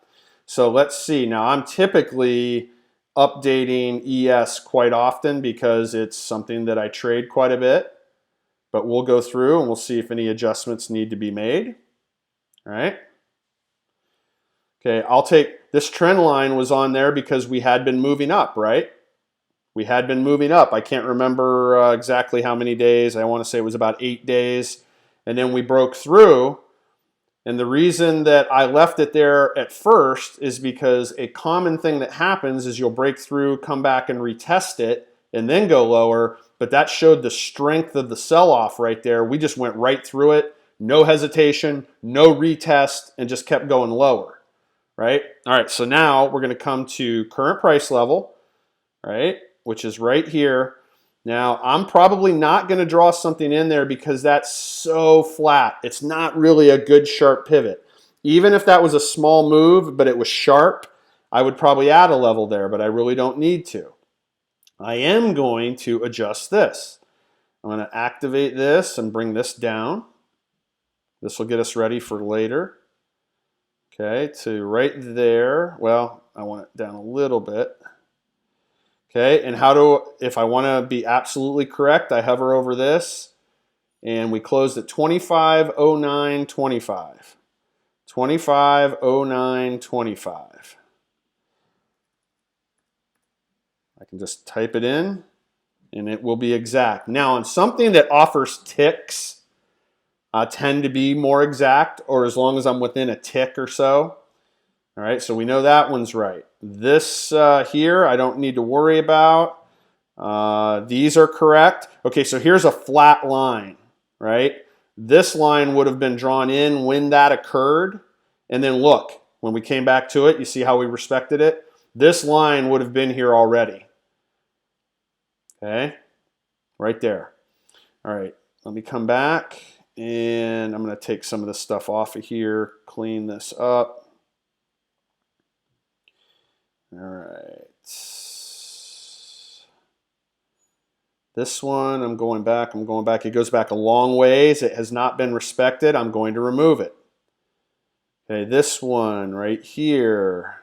So let's see. Now I'm typically updating ES quite often because it's something that I trade quite a bit. But we'll go through and we'll see if any adjustments need to be made. All right. Okay, I'll take, this trend line was on there because we had been moving up, right? We had been moving up. I can't remember exactly how many days. I want to say it was about 8 days. And then we broke through. And the reason that I left it there at first is because a common thing that happens is you'll break through, come back and retest it, and then go lower. But that showed the strength of the sell-off right there. We just went right through it. No hesitation, no retest, and just kept going lower. Right? All right, so now we're going to come to current price level, right, which is right here. Now, I'm probably not going to draw something in there because that's so flat. It's not really a good sharp pivot. Even if that was a small move, but it was sharp, I would probably add a level there, but I really don't need to. I am going to adjust this. I'm going to activate this and bring this down. This will get us ready for later. Okay, to right there. Well, I want it down a little bit. Okay, and if I want to be absolutely correct, I hover over this, and we closed at 25.09.25. 25.09.25. I can just type it in. and it will be exact. Now, on something that offers ticks, tend to be more exact, or as long as I'm within a tick or so. All right, so we know that one's right. This here, I don't need to worry about. These are correct. Okay, so here's a flat line, right? This line would have been drawn in when that occurred. And then look, when we came back to it, you see how we respected it? This line would have been here already. Okay, right there. All right, let me come back, and I'm going to take some of this stuff off of here, clean this up. All right. This one, I'm going back. It goes back a long ways. It has not been respected. I'm going to remove it. Okay, this one right here.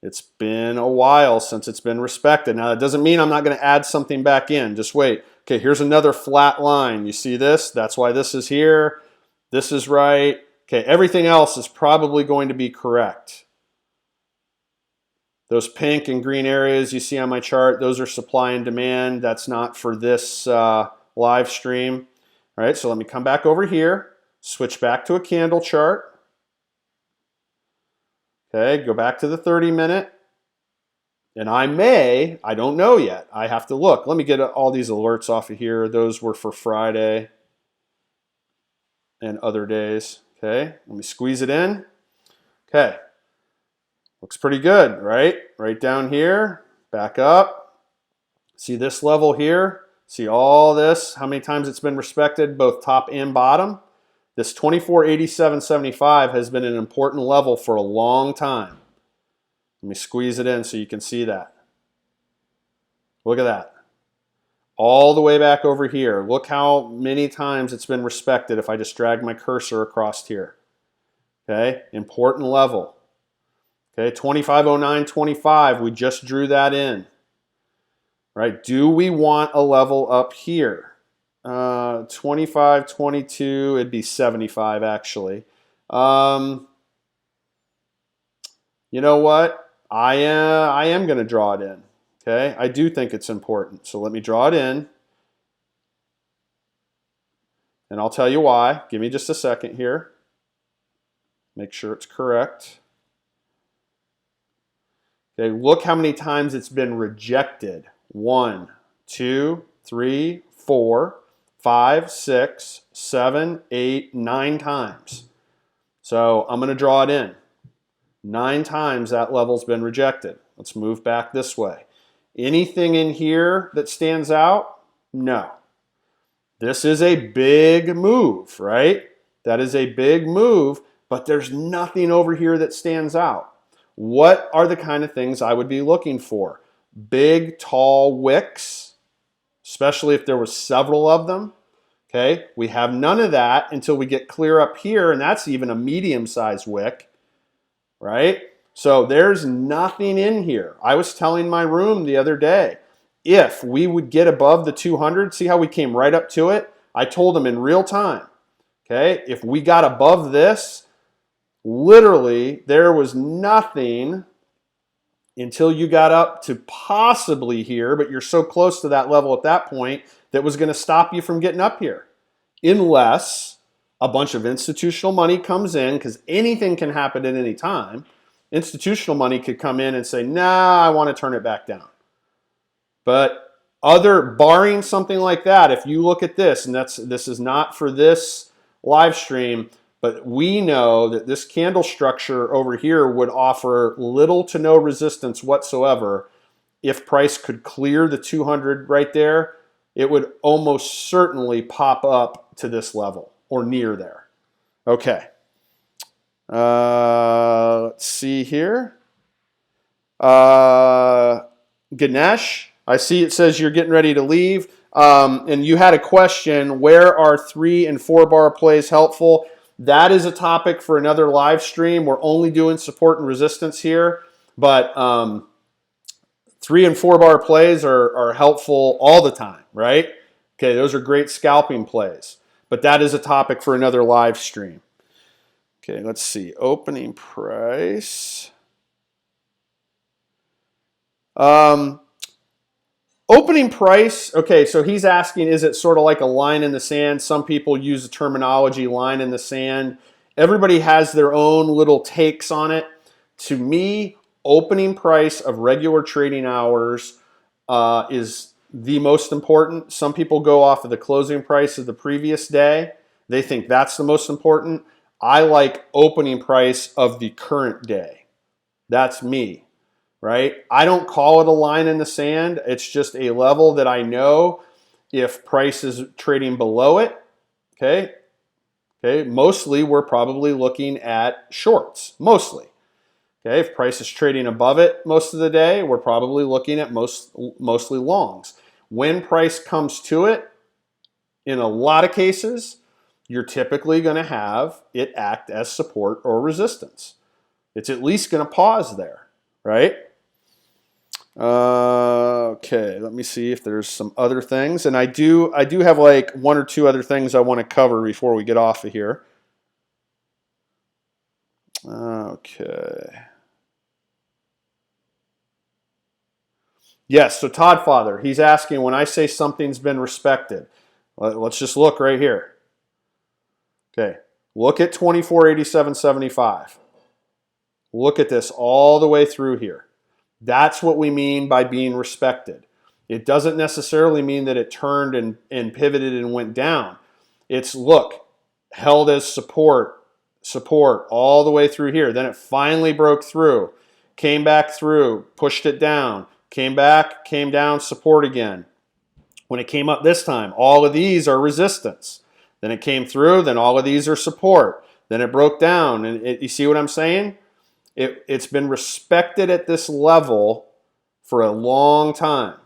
It's been a while since it's been respected. Now, that doesn't mean I'm not going to add something back in. Just wait. Okay, here's another flat line. You see this? That's why this is here. This is right. Okay, everything else is probably going to be correct. Those pink and green areas you see on my chart, those are supply and demand. That's not for this live stream. All right, so let me come back over here, switch back to a candle chart. Okay, go back to the 30-minute. And I don't know yet. I have to look. Let me get all these alerts off of here. Those were for Friday and other days. Okay, let me squeeze it in. Okay. Looks pretty good, right? Right down here, back up. See this level here? See all this, how many times it's been respected, both top and bottom? This 2487.75 has been an important level for a long time. Let me squeeze it in so you can see that. Look at that. All the way back over here. Look how many times it's been respected if I just drag my cursor across here. Okay, important level. Okay, 2509.25, we just drew that in. Right, do we want a level up here? 25.22, it'd be 75 actually. You know what? I am going to draw it in. Okay, I do think it's important. So let me draw it in. And I'll tell you why. Give me just a second here. Make sure it's correct. Okay, look how many times it's been rejected. 1, 2, 3, 4, 5, 6, 7, 8, 9 times. So I'm going to draw it in. 9 times that level's been rejected. Let's move back this way. Anything in here that stands out? No. This is a big move, right? That is a big move, but there's nothing over here that stands out. What are the kind of things I would be looking for? Big, tall wicks, especially if there were several of them. Okay, we have none of that until we get clear up here, and that's even a medium-sized wick, right? So there's nothing in here. I was telling my room the other day, if we would get above the 200, see how we came right up to it? I told them in real time, okay, if we got above this, literally, there was nothing until you got up to possibly here, but you're so close to that level at that point that was going to stop you from getting up here. Unless a bunch of institutional money comes in, because anything can happen at any time. Institutional money could come in and say, nah, I want to turn it back down. But barring something like that, if you look at this, and this is not for this live stream, but we know that this candle structure over here would offer little to no resistance whatsoever. If price could clear the 200 right there, it would almost certainly pop up to this level or near there. Okay. Let's see here. Ganesh, I see it says you're getting ready to leave. And you had a question, where are 3 and 4 bar plays helpful? That is a topic for another live stream. We're only doing support and resistance here, but 3 and 4 bar plays are helpful all the time, right? Okay, those are great scalping plays, but that is a topic for another live stream. Okay, let's see, opening price. Opening price, okay, so he's asking, is it sort of like a line in the sand? Some people use the terminology line in the sand. Everybody has their own little takes on it. To me, opening price of regular trading hours is the most important. Some people go off of the closing price of the previous day. They think that's the most important. I like opening price of the current day. That's me. Right? I don't call it a line in the sand. It's just a level that I know if price is trading below it, okay? Okay, mostly we're probably looking at shorts, mostly. Okay, if price is trading above it most of the day, we're probably looking at mostly longs. When price comes to it, in a lot of cases, you're typically going to have it act as support or resistance. It's at least going to pause there, right? Okay, let me see if there's some other things. And I do have like one or two other things I want to cover before we get off of here. Okay. Yes, so Todd Father, he's asking, when I say something's been respected, let's just look right here. Okay, look at 2487.75. Look at this all the way through here. That's what we mean by being respected. It doesn't necessarily mean that it turned and pivoted and went down. It's, look, held as support all the way through here. Then it finally broke through, came back through, pushed it down, came back, came down, support again. When it came up this time, all of these are resistance. Then it came through, then all of these are support. Then it broke down. And you see what I'm saying? It's been respected at this level for a long time,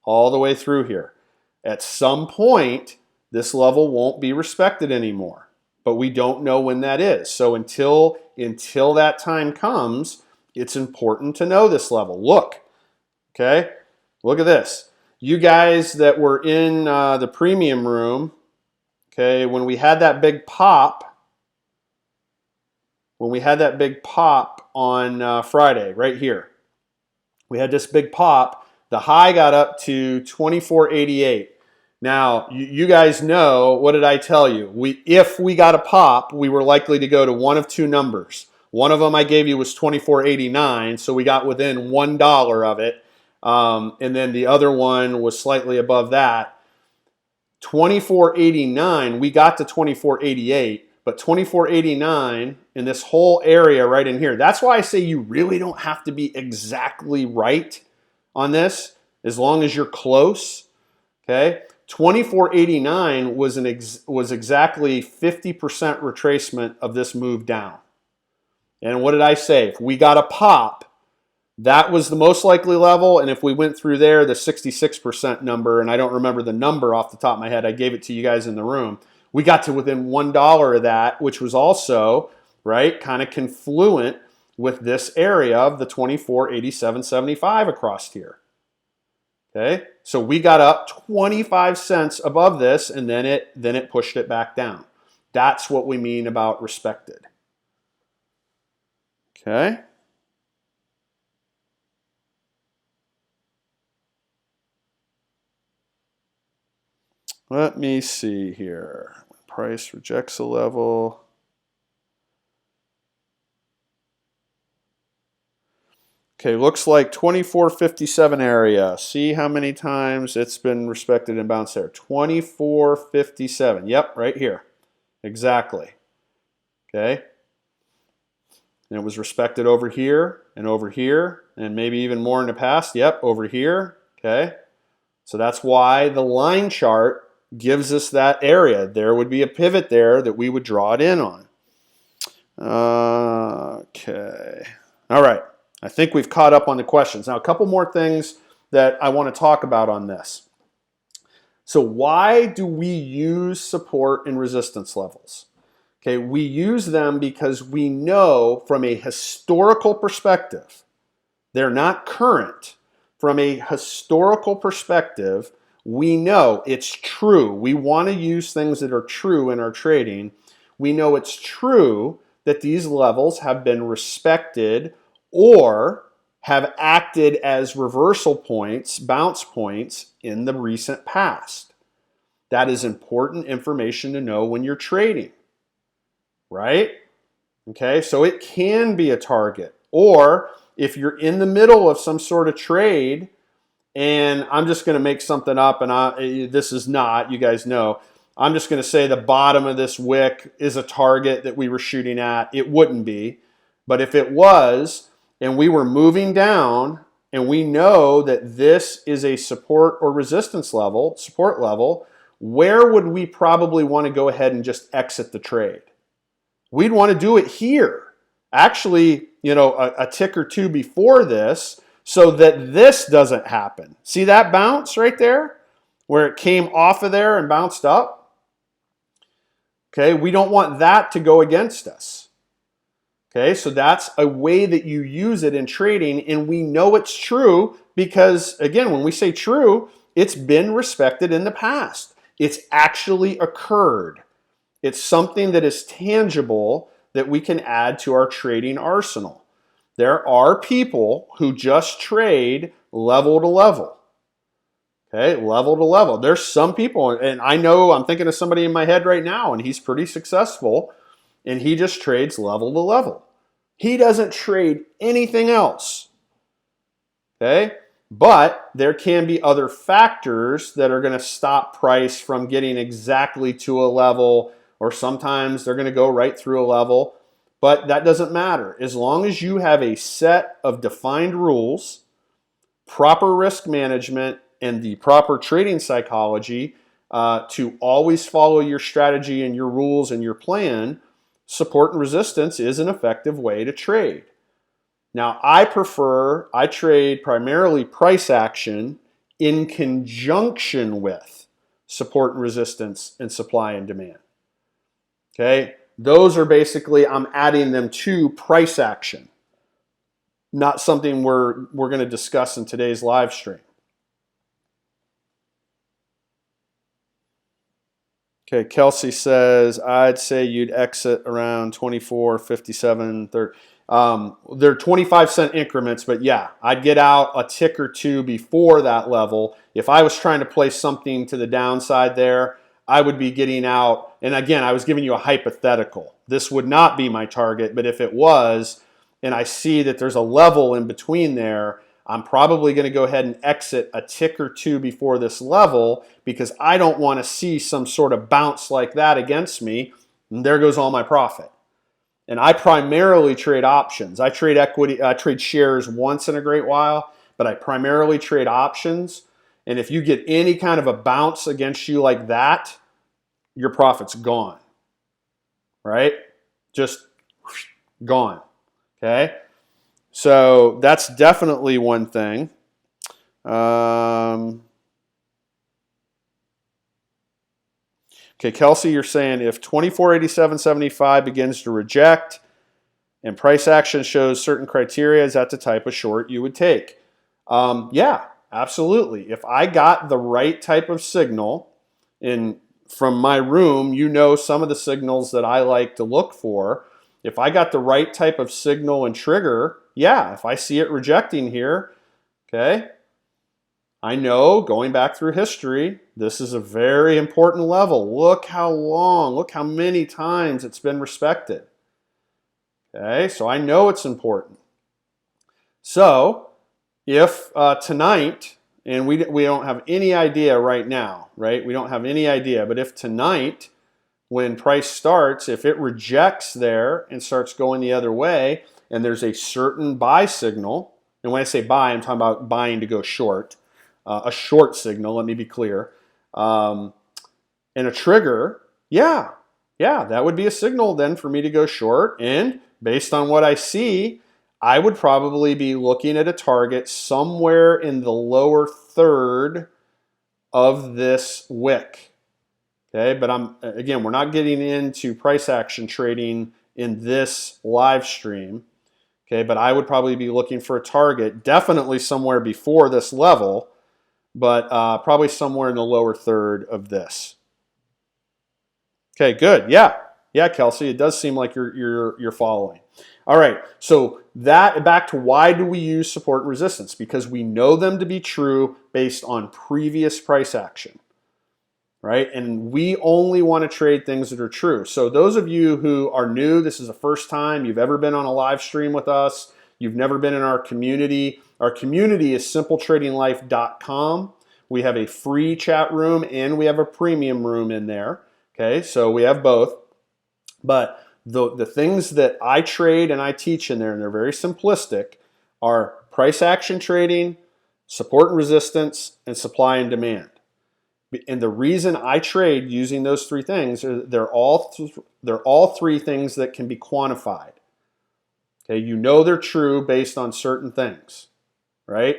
all the way through here. At some point, this level won't be respected anymore, but we don't know when that is. So until that time comes, it's important to know this level. Look, okay? Look at this. You guys that were in the premium room, okay, when we had that big pop, on Friday, right here, we had this big pop. The high got up to 24.88. Now, you guys know, what did I tell you? If we got a pop, we were likely to go to one of two numbers. One of them I gave you was 24.89, so we got within $1 of it. And then the other one was slightly above that. 24.89, we got to 24.88. But 24.89 in this whole area right in here, that's why I say you really don't have to be exactly right on this, as long as you're close, okay? 24.89 was exactly 50% retracement of this move down. And what did I say? If we got a pop, that was the most likely level, and if we went through there, the 66% number, and I don't remember the number off the top of my head, I gave it to you guys in the room, we got to within $1 of that, which was also, right, kind of confluent with this area of the 24.87.75 across here. Okay, so we got up 25 cents above this, and then it pushed it back down. That's what we mean about respected. Okay. Let me see here. Price rejects a level. Okay, looks like 24.57 area. See how many times it's been respected and bounced there. 24.57. Yep, right here. Exactly. Okay. And it was respected over here, and maybe even more in the past. Yep, over here. Okay. So that's why the line chart gives us that area. There would be a pivot there that we would draw it in on. Okay. All right. I think we've caught up on the questions. Now, a couple more things that I want to talk about on this. So why do we use support and resistance levels? Okay, we use them because we know from a historical perspective, they're not current. From a historical perspective, we know it's true. We want to use things that are true in our trading. We know it's true that these levels have been respected or have acted as reversal points, bounce points in the recent past. That is important information to know when you're trading, right? Okay, so it can be a target. Or if you're in the middle of some sort of trade, and I'm just going to make something up, and this is not, you guys know, I'm just going to say the bottom of this wick is a target that we were shooting at. It wouldn't be. But if it was, and we were moving down, and we know that this is a support or resistance level, support level, where would we probably want to go ahead and just exit the trade? We'd want to do it here. Actually, you know, a tick or two before this, so that this doesn't happen. See that bounce right there? Where it came off of there and bounced up? Okay, we don't want that to go against us. Okay, so that's a way that you use it in trading, and we know it's true because, again, when we say true, it's been respected in the past. It's actually occurred. It's something that is tangible that we can add to our trading arsenal. There are people who just trade level to level. Okay, level to level. There's some people, and I know I'm thinking of somebody in my head right now, and he's pretty successful, and he just trades level to level. He doesn't trade anything else. Okay, but there can be other factors that are going to stop price from getting exactly to a level, or sometimes they're going to go right through a level. But that doesn't matter. As long as you have a set of defined rules, proper risk management, and the proper trading psychology to always follow your strategy and your rules and your plan, support and resistance is an effective way to trade. Now, I trade primarily price action in conjunction with support and resistance and supply and demand. Okay? Those are basically, I'm adding them to price action. Not something we're going to discuss in today's live stream. Okay, Kelsey says, I'd say you'd exit around 24, 57, 30. They're 25-cent increments, but yeah, I'd get out a tick or two before that level. If I was trying to place something to the downside there, I would be getting out. And again, I was giving you a hypothetical. This would not be my target, but if it was, and I see that there's a level in between there, I'm probably going to go ahead and exit a tick or two before this level because I don't want to see some sort of bounce like that against me. And there goes all my profit. And I primarily trade options. I trade equity, I trade shares once in a great while, but I primarily trade options. And if you get any kind of a bounce against you like that, your profit's gone. Right? Just gone. Okay? So that's definitely one thing. Okay, Kelsey, you're saying if 2487.75 begins to reject and price action shows certain criteria, is that the type of short you would take? Yeah, absolutely. If I got the right type of signal, and from my room, you know some of the signals that I like to look for. If I got the right type of signal and trigger, yeah, if I see it rejecting here, okay, I know going back through history, this is a very important level. Look how long, look how many times it's been respected. Okay, so I know it's important. So if tonight, and we don't have any idea right now, right? We don't have any idea, but if tonight, when price starts, if it rejects there and starts going the other way, and there's a certain buy signal, and when I say buy, I'm talking about buying to go short, a short signal, let me be clear, and a trigger, yeah, that would be a signal then for me to go short, and based on what I see, I would probably be looking at a target somewhere in the lower third of this wick. Okay, but again, we're not getting into price action trading in this live stream. Okay, but I would probably be looking for a target, definitely somewhere before this level, but probably somewhere in the lower third of this. Okay, good. Yeah, Yeah, Kelsey, it does seem like you're following. All right, so that back to why do we use support and resistance? Because we know them to be true based on previous price action, right? And we only want to trade things that are true. So those of you who are new, this is the first time you've ever been on a live stream with us, you've never been in our community. Our community is simpletradinglife.com. We have a free chat room and we have a premium room in there. Okay, so we have both. But the things that I trade and I teach in there, and they're very simplistic, are price action trading, support and resistance, and supply and demand. And the reason I trade using those three things, they're all three things that can be quantified. Okay, you know they're true based on certain things, right?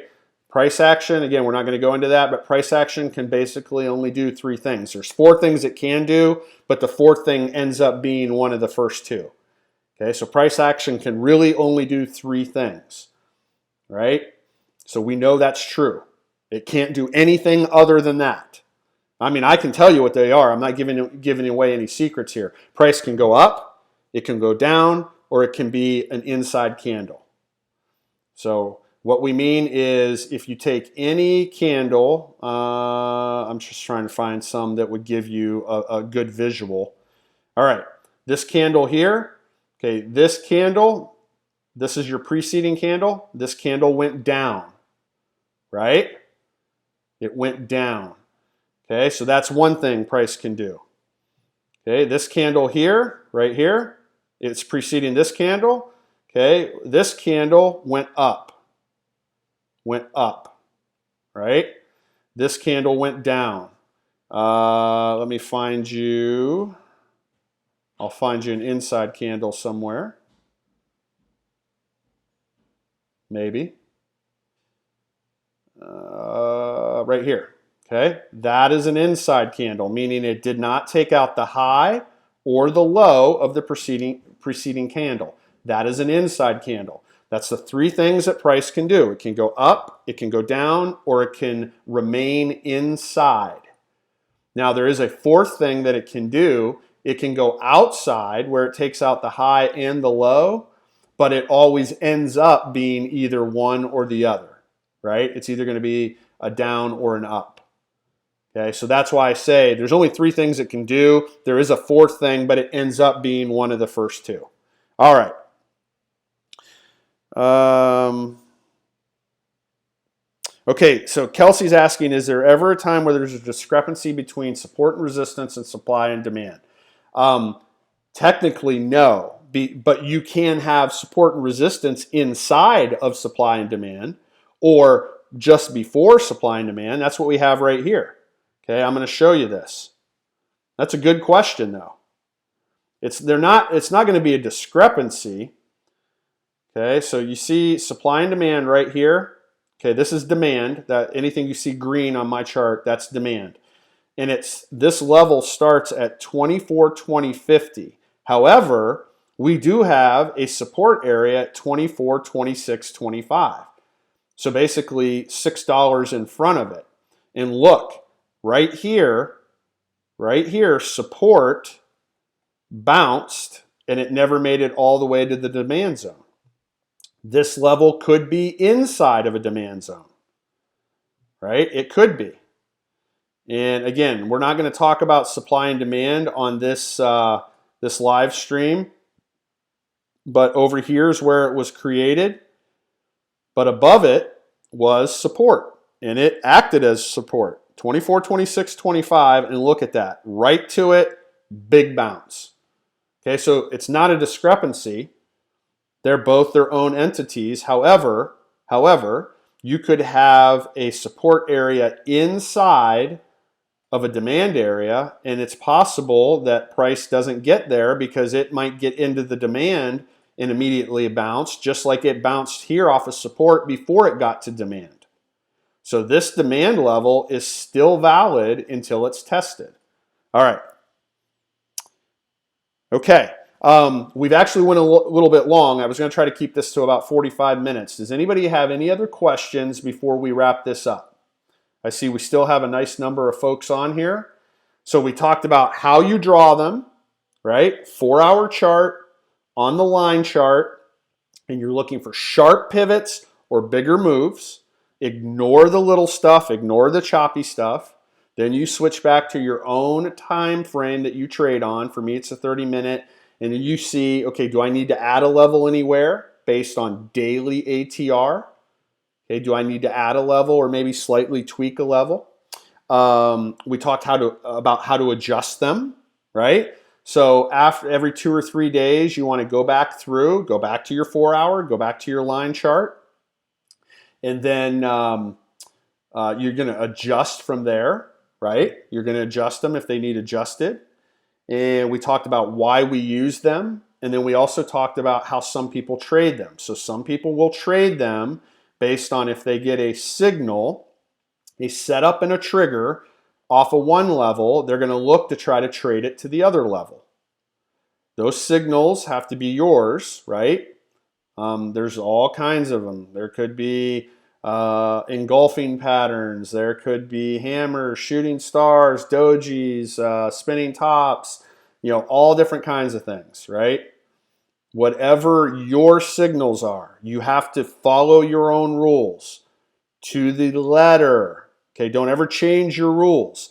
Price action, again, we're not going to go into that, but price action can basically only do three things. There's four things it can do, but the fourth thing ends up being one of the first two. Okay, so price action can really only do three things, right? So we know that's true. It can't do anything other than that. I mean, I can tell you what they are. I'm not giving away any secrets here. Price can go up, it can go down, or it can be an inside candle. So what we mean is if you take any candle, I'm just trying to find some that would give you a good visual. All right, this candle here, okay, this candle, this is your preceding candle. This candle went down, right? It went down. Okay, so that's one thing price can do. Okay, this candle here, right here, it's preceding this candle. Okay, this candle went up, right? This candle went down. Let me find you. I'll find you an inside candle somewhere. Maybe. Right here. Okay, that is an inside candle, meaning it did not take out the high or the low of the preceding candle. That is an inside candle. That's the three things that price can do. It can go up, it can go down, or it can remain inside. Now there is a fourth thing that it can do. It can go outside where it takes out the high and the low, but it always ends up being either one or the other, right? It's either going to be a down or an up. Okay, so that's why I say there's only three things it can do. There is a fourth thing, but it ends up being one of the first two. All right. Okay, so Kelsey's asking, is there ever a time where there's a discrepancy between support and resistance and supply and demand? Technically, no, but you can have support and resistance inside of supply and demand or just before supply and demand. That's what we have right here. Okay, I'm going to show you this. That's a good question, though. It's not going to be a discrepancy. Okay, so you see supply and demand right here. Okay, this is demand. That anything you see green on my chart, that's demand. And this level starts at 24.2050. However, we do have a support area at 24.2625. So basically $6 in front of it. And look, right here, support bounced and it never made it all the way to the demand zone. This level could be inside of a demand zone, right? It could be. And again, we're not going to talk about supply and demand on this live stream, but over here is where it was created. But above it was support, and it acted as support. 24, 26, 25, and look at that. Right to it, big bounce. Okay, so it's not a discrepancy. They're both their own entities. However, you could have a support area inside of a demand area, and it's possible that price doesn't get there because it might get into the demand and immediately bounce, just like it bounced here off of support before it got to demand. So this demand level is still valid until it's tested. All right. Okay. We've actually went a little bit long. I was going to try to keep this to about 45 minutes. Does anybody have any other questions before we wrap this up? I see we still have a nice number of folks on here. So we talked about how you draw them. right? 4-hour chart on the line chart, and you're looking for sharp pivots or bigger moves. Ignore the little stuff, ignore the choppy stuff. Then you switch back to your own time frame that you trade on. For me, it's a 30-minute. And then you see, okay, do I need to add a level anywhere based on daily ATR? Okay, do I need to add a level or maybe slightly tweak a level? We talked about how to adjust them, right? So after every 2 or 3 days, you want to go back through, go back to your 4-hour, go back to your line chart, and then you're going to adjust from there, right? You're going to adjust them if they need adjusted. And we talked about why we use them. And then we also talked about how some people trade them. So some people will trade them based on if they get a signal, a setup and a trigger off of one level, they're going to look to try to trade it to the other level. Those signals have to be yours, right? There's all kinds of them. There could be engulfing patterns. There could be hammers, shooting stars, dojis, spinning tops, all different kinds of things, right? Whatever your signals are, you have to follow your own rules to the letter. Okay, don't ever change your rules.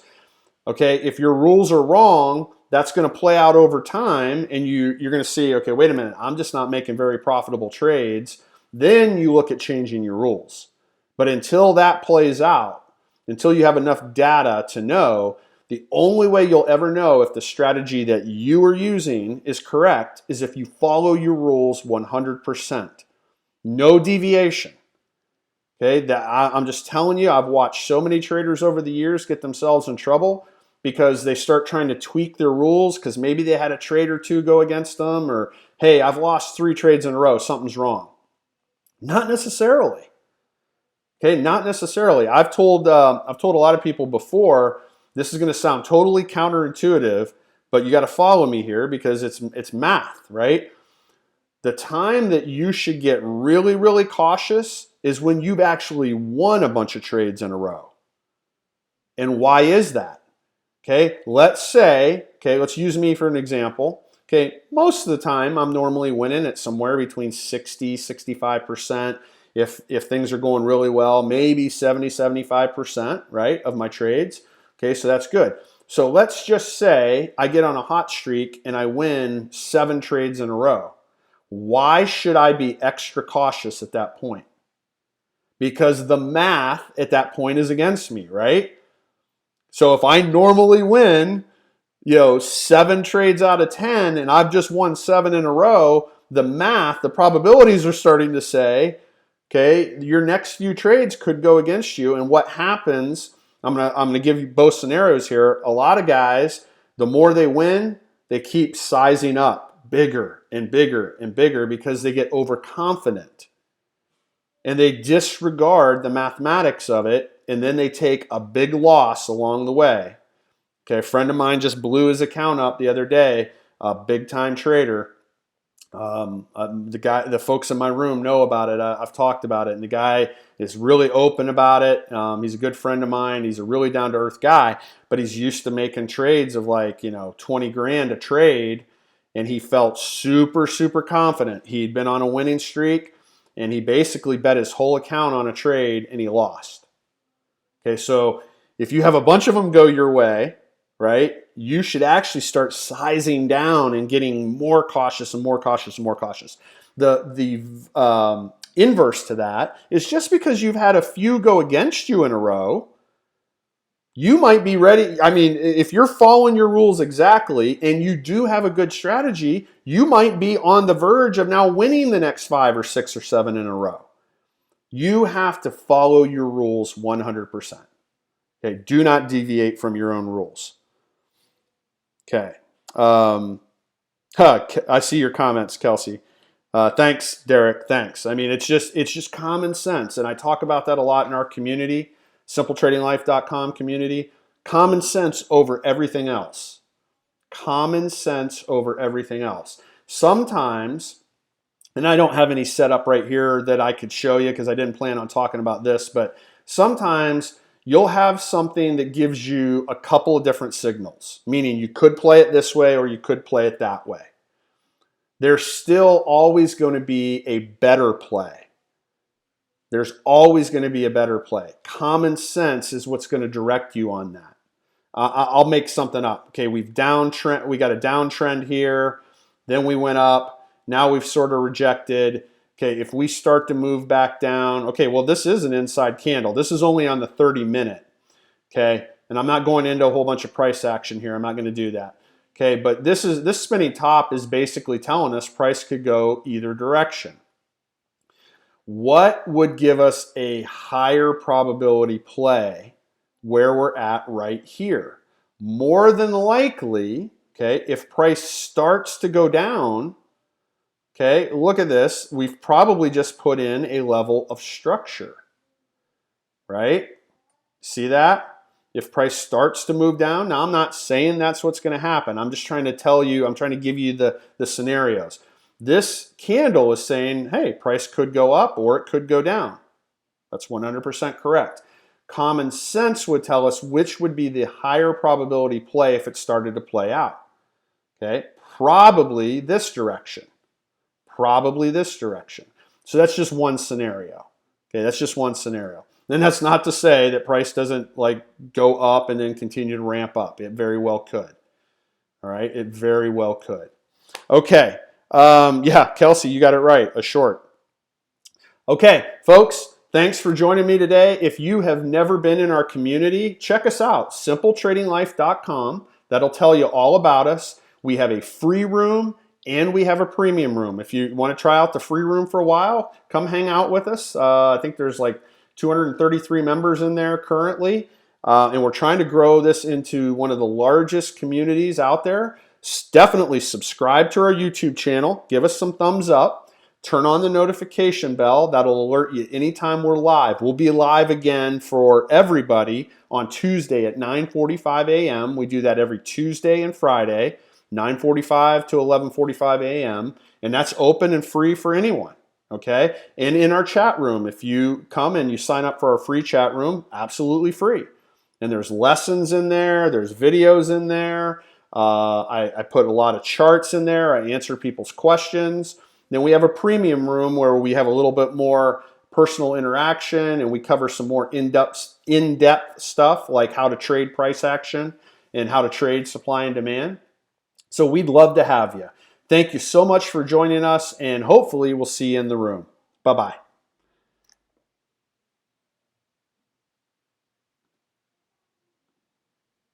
Okay, if your rules are wrong, that's going to play out over time, and you're going to see, okay, wait a minute, I'm just not making very profitable trades. Then you look at changing your rules. But until that plays out, until you have enough data to know, the only way you'll ever know if the strategy that you are using is correct is if you follow your rules 100%. No deviation. Okay, I'm just telling you, I've watched so many traders over the years get themselves in trouble because they start trying to tweak their rules because maybe they had a trade or two go against them, or, hey, I've lost 3 trades in a row, something's wrong. Not necessarily. Okay, not necessarily. I've told a lot of people before, this is going to sound totally counterintuitive, but you got to follow me here because it's math, right? The time that you should get really, really cautious is when you've actually won a bunch of trades in a row. And why is that? Okay, let's use me for an example. Okay, most of the time I'm normally winning at somewhere between 60, 65%. If things are going really well, maybe 70, 75%, right, of my trades. Okay, so that's good. So let's just say I get on a hot streak and I win 7 trades in a row. Why should I be extra cautious at that point? Because the math at that point is against me, right? So if I normally win, 7 trades out of 10 and I've just won 7 in a row, the probabilities are starting to say, okay, your next few trades could go against you. And what happens, I'm gonna give you both scenarios here. A lot of guys, the more they win, they keep sizing up bigger and bigger and bigger because they get overconfident. And they disregard the mathematics of it, and then they take a big loss along the way. Okay, a friend of mine just blew his account up the other day, a big-time trader. The folks in my room know about it. I've talked about it, and the guy is really open about it. He's a good friend of mine. He's a really down-to-earth guy, but he's used to making trades of 20 grand a trade, and he felt super, super confident. He'd been on a winning streak, and he basically bet his whole account on a trade, and he lost. Okay, so if you have a bunch of them go your way, right, you should actually start sizing down and getting more cautious and more cautious and more cautious. The inverse to that is just because you've had a few go against you in a row, you might be ready. I mean, if you're following your rules exactly and you do have a good strategy, you might be on the verge of now winning the next 5 or 6 or 7 in a row. You have to follow your rules 100%. Okay, do not deviate from your own rules. Okay. I see your comments, Kelsey. Thanks, Derek. Thanks. I mean, it's just common sense, and I talk about that a lot in our community, simpletradinglife.com community. Common sense over everything else. Common sense over everything else. Sometimes, and I don't have any set up right here that I could show you because I didn't plan on talking about this, but sometimes you'll have something that gives you a couple of different signals, meaning you could play it this way or you could play it that way. There's still always going to be a better play. There's always going to be a better play. Common sense is what's going to direct you on that. I'll make something up. Okay, we got a downtrend here, then we went up, now we've sort of rejected. Okay, if we start to move back down, okay, well, this is an inside candle. This is only on the 30-minute, okay? And I'm not going into a whole bunch of price action here. I'm not going to do that. Okay, but this spinning top is basically telling us price could go either direction. What would give us a higher probability play where we're at right here? More than likely, okay, if price starts to go down, okay, look at this. We've probably just put in a level of structure, right? See that? If price starts to move down, now I'm not saying that's what's going to happen. I'm just trying to tell you, I'm trying to give you the scenarios. This candle is saying, hey, price could go up or it could go down. That's 100% correct. Common sense would tell us which would be the higher probability play if it started to play out. Okay, probably this direction. Probably this direction. So that's just one scenario. Okay, that's just one scenario. Then that's not to say that price doesn't like go up and then continue to ramp up. It very well could. All right, it very well could. Okay, yeah, Kelsey, you got it right, a short. Okay, folks, thanks for joining me today. If you have never been in our community, check us out, simpletradinglife.com. That'll tell you all about us. We have a free room and we have a premium room. If you want to try out the free room for a while, come hang out with us. I think there's like 233 members in there currently. And we're trying to grow this into one of the largest communities out there. Definitely subscribe to our YouTube channel. Give us some thumbs up. Turn on the notification bell. That'll alert you anytime we're live. We'll be live again for everybody on Tuesday at 9:45 a.m. We do that every Tuesday and Friday, 9:45 to 11:45 a.m. And that's open and free for anyone. Okay? And in our chat room, if you come and you sign up for our free chat room, absolutely free. And there's lessons in there. There's videos in there. I put a lot of charts in there. I answer people's questions. Then we have a premium room where we have a little bit more personal interaction and we cover some more in-depth stuff like how to trade price action and how to trade supply and demand. So we'd love to have you. Thank you so much for joining us, and hopefully we'll see you in the room. Bye-bye.